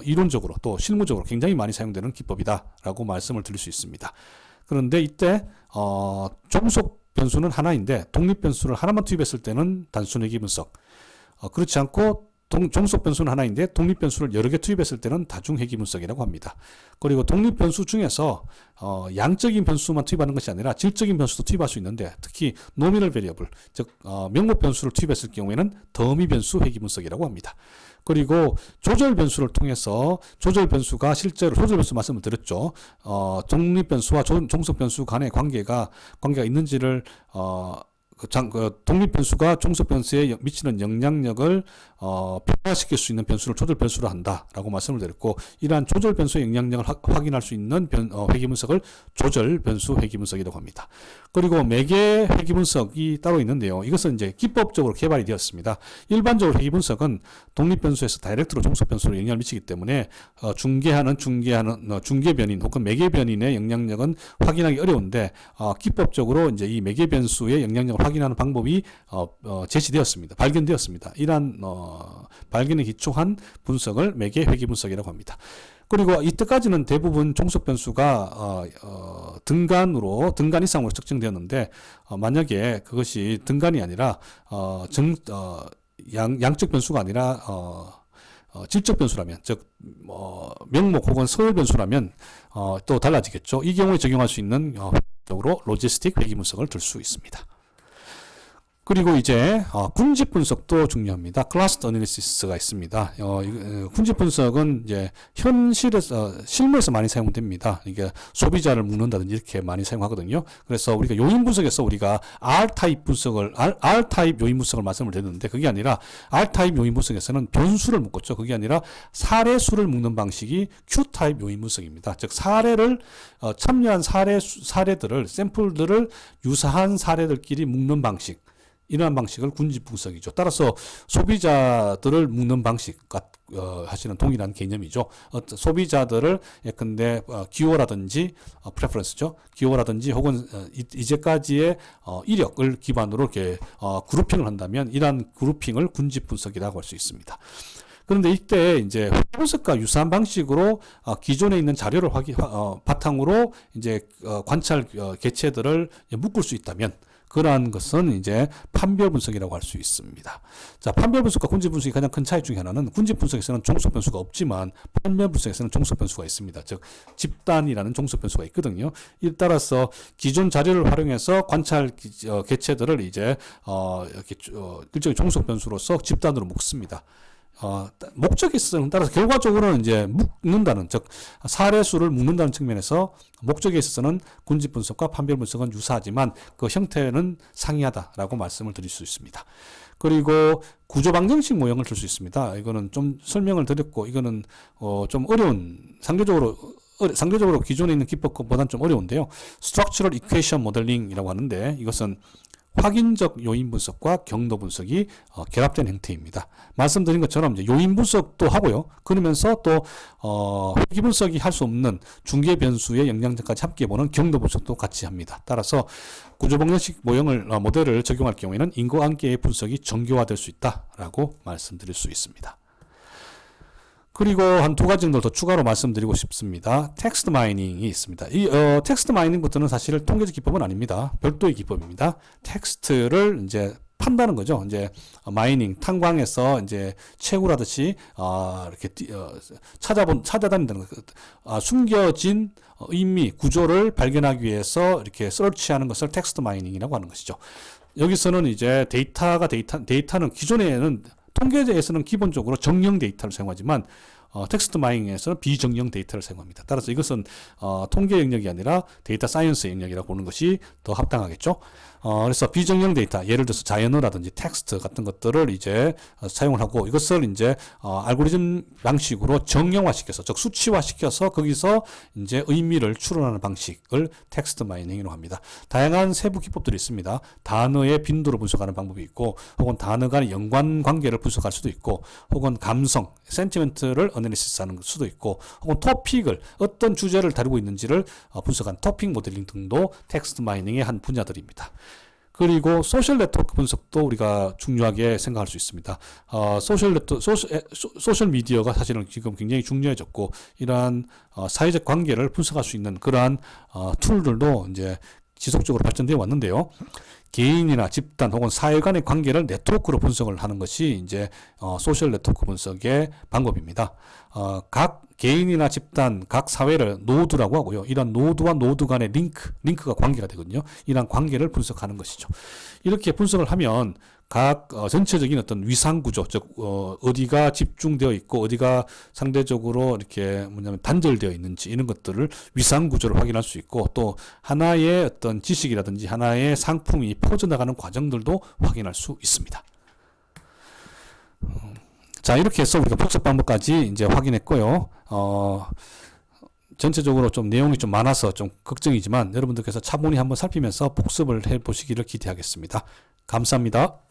이론적으로 또 실무적으로 굉장히 많이 사용되는 기법이다라고 말씀을 드릴 수 있습니다. 그런데 이때 종속 변수는 하나인데 독립 변수를 하나만 투입했을 때는 단순 회귀 분석, 그렇지 않고 종속 변수는 하나인데 독립 변수를 여러 개 투입했을 때는 다중 회귀 분석이라고 합니다. 그리고 독립 변수 중에서 양적인 변수만 투입하는 것이 아니라 질적인 변수도 투입할 수 있는데 특히 노미널 베리어블, 즉 명목 변수를 투입했을 경우에는 더미 변수 회귀 분석이라고 합니다. 그리고 조절 변수를 통해서 조절 변수가 실제로 조절 변수 말씀을 드렸죠. 독립 변수와 종속 변수 간의 관계가 있는지를 독립 변수가 종속 변수에 미치는 영향력을 평가시킬 수 있는 변수를 조절 변수로 한다라고 말씀을 드렸고, 이러한 조절 변수의 영향력을 확인할 수 있는 회귀 분석을 조절 변수 회귀 분석이라고 합니다. 그리고 매개 회귀 분석이 따로 있는데요. 이것은 이제 기법적으로 개발이 되었습니다. 일반적으로 회귀 분석은 독립 변수에서 다이렉트로 종속 변수로 영향을 미치기 때문에 중개 변인 혹은 매개 변인의 영향력은 확인하기 어려운데, 기법적으로 이제 이 매개 변수의 영향력을 확인하는 방법이 제시되었습니다. 발견되었습니다. 이러한 발견에 기초한 분석을 매개 회귀 분석이라고 합니다. 그리고 이때까지는 대부분 종속 변수가 등간 이상으로 측정되었는데, 만약에 그것이 등간이 아니라 양적 변수가 아니라 질적 변수라면, 즉 명목 혹은 서열 변수라면 또 달라지겠죠. 이 경우에 적용할 수 있는 적으로 로지스틱 회귀 분석을 들 수 있습니다. 그리고 이제 군집 분석도 중요합니다. 클러스터 어널리시스가 있습니다. 군집 분석은 이제 실무에서 많이 사용됩니다. 이게 소비자를 묶는다든지 이렇게 많이 사용하거든요. 그래서 우리가 요인 분석에서 우리가 R 타입 요인 분석을 말씀을 드렸는데, 그게 아니라 R타입 요인 분석에서는 변수를 묶었죠. 그게 아니라 사례수를 묶는 방식이 Q타입 요인 분석입니다. 즉 참여한 사례들을 샘플들을 유사한 사례들끼리 묶는 방식, 이러한 방식을 군집 분석이죠. 따라서 소비자들을 묶는 방식과 하시는 동일한 개념이죠. 소비자들을 예컨대 기호라든지 프레퍼런스죠. 기호라든지 혹은 이제까지의 이력을 기반으로 이렇게 그룹핑을 한다면, 이러한 그룹핑을 군집 분석이라고 할 수 있습니다. 그런데 이때 이제 분석과 유사한 방식으로 기존에 있는 자료를 바탕으로 이제 관찰 개체들을 묶을 수 있다면, 그러한 것은 이제 판별 분석이라고 할 수 있습니다. 자, 판별 분석과 군집 분석의 가장 큰 차이 중에 하나는, 군집 분석에서는 종속 변수가 없지만 판별 분석에서는 종속 변수가 있습니다. 즉 집단이라는 종속 변수가 있거든요. 이에 따라서 기존 자료를 활용해서 관찰 개체들을 이제 이렇게 일종의 종속 변수로서 집단으로 묶습니다. 목적에 있어서는, 따라서 결과적으로는 이제 묶는다는, 즉 사례수를 묶는다는 측면에서 목적에 있어서는 군집 분석과 판별 분석은 유사하지만 그 형태는 상이하다라고 말씀을 드릴 수 있습니다. 그리고 구조 방정식 모형을 들 수 있습니다. 이거는 좀 설명을 드렸고, 이거는 좀 어려운, 상대적으로 기존에 있는 기법보다는 좀 어려운데요. Structural Equation Modeling이라고 하는데, 이것은 확인적 요인 분석과 경로 분석이 결합된 형태입니다. 말씀드린 것처럼 이제 요인 분석도 하고요. 그러면서 또 회귀 분석이 할 수 없는 중개 변수의 영향력까지 함께 보는 경로 분석도 같이 합니다. 따라서 구조방정식 모델을 적용할 경우에는 인과관계의 분석이 정교화될 수 있다라고 말씀드릴 수 있습니다. 그리고 한 두 가지 정도 더 추가로 말씀드리고 싶습니다. 텍스트 마이닝이 있습니다. 이 텍스트 마이닝부터는 사실 통계적 기법은 아닙니다. 별도의 기법입니다. 텍스트를 이제 판다는 거죠. 이제 마이닝, 탄광에서 이제 채굴하듯이 이렇게 찾아다닌다는 거. 숨겨진 의미, 구조를 발견하기 위해서 이렇게 서치하는 것을 텍스트 마이닝이라고 하는 것이죠. 여기서는 이제 데이터는 기존에는 통계에서는 기본적으로 정령 데이터를 사용하지만 텍스트 마이닝에서는 비정령 데이터를 사용합니다. 따라서 이것은 통계 영역이 아니라 데이터 사이언스 영역이라고 보는 것이 더 합당하겠죠. 그래서 비정령 데이터, 예를 들어서 자연어라든지 텍스트 같은 것들을 이제 사용을 하고, 이것을 이제 알고리즘 방식으로 정형화시켜서, 즉 수치화시켜서 거기서 이제 의미를 추론하는 방식을 텍스트 마이닝이라고 합니다. 다양한 세부 기법들이 있습니다. 단어의 빈도를 분석하는 방법이 있고, 혹은 단어 간의 연관 관계를 분석할 수도 있고, 혹은 감성, 센티멘트를 어널리시스하는 수도 있고, 혹은 토픽을, 어떤 주제를 다루고 있는지를 분석한 토픽 모델링 등도 텍스트 마이닝의 한 분야들입니다. 그리고 소셜 네트워크 분석도 우리가 중요하게 생각할 수 있습니다. 소셜 미디어가 사실은 지금 굉장히 중요해졌고, 이러한 사회적 관계를 분석할 수 있는 그러한 툴들도 이제 지속적으로 발전되어 왔는데요. 개인이나 집단 혹은 사회 간의 관계를 네트워크로 분석을 하는 것이 이제 소셜 네트워크 분석의 방법입니다. 각 개인이나 집단, 각 사회를 노드라고 하고요. 이런 노드와 노드 간의 링크가 관계가 되거든요. 이런 관계를 분석하는 것이죠. 이렇게 분석을 하면 각 전체적인 어떤 위상 구조, 즉 어디가 집중되어 있고 어디가 상대적으로 이렇게 단절되어 있는지, 이런 것들을 위상 구조를 확인할 수 있고, 또 하나의 어떤 지식이라든지 하나의 상품이 퍼져나가는 과정들도 확인할 수 있습니다. 자, 이렇게 해서 우리가 복습 방법까지 이제 확인했고요. 전체적으로 좀 내용이 좀 많아서 좀 걱정이지만 여러분들께서 차분히 한번 살피면서 복습을 해 보시기를 기대하겠습니다. 감사합니다.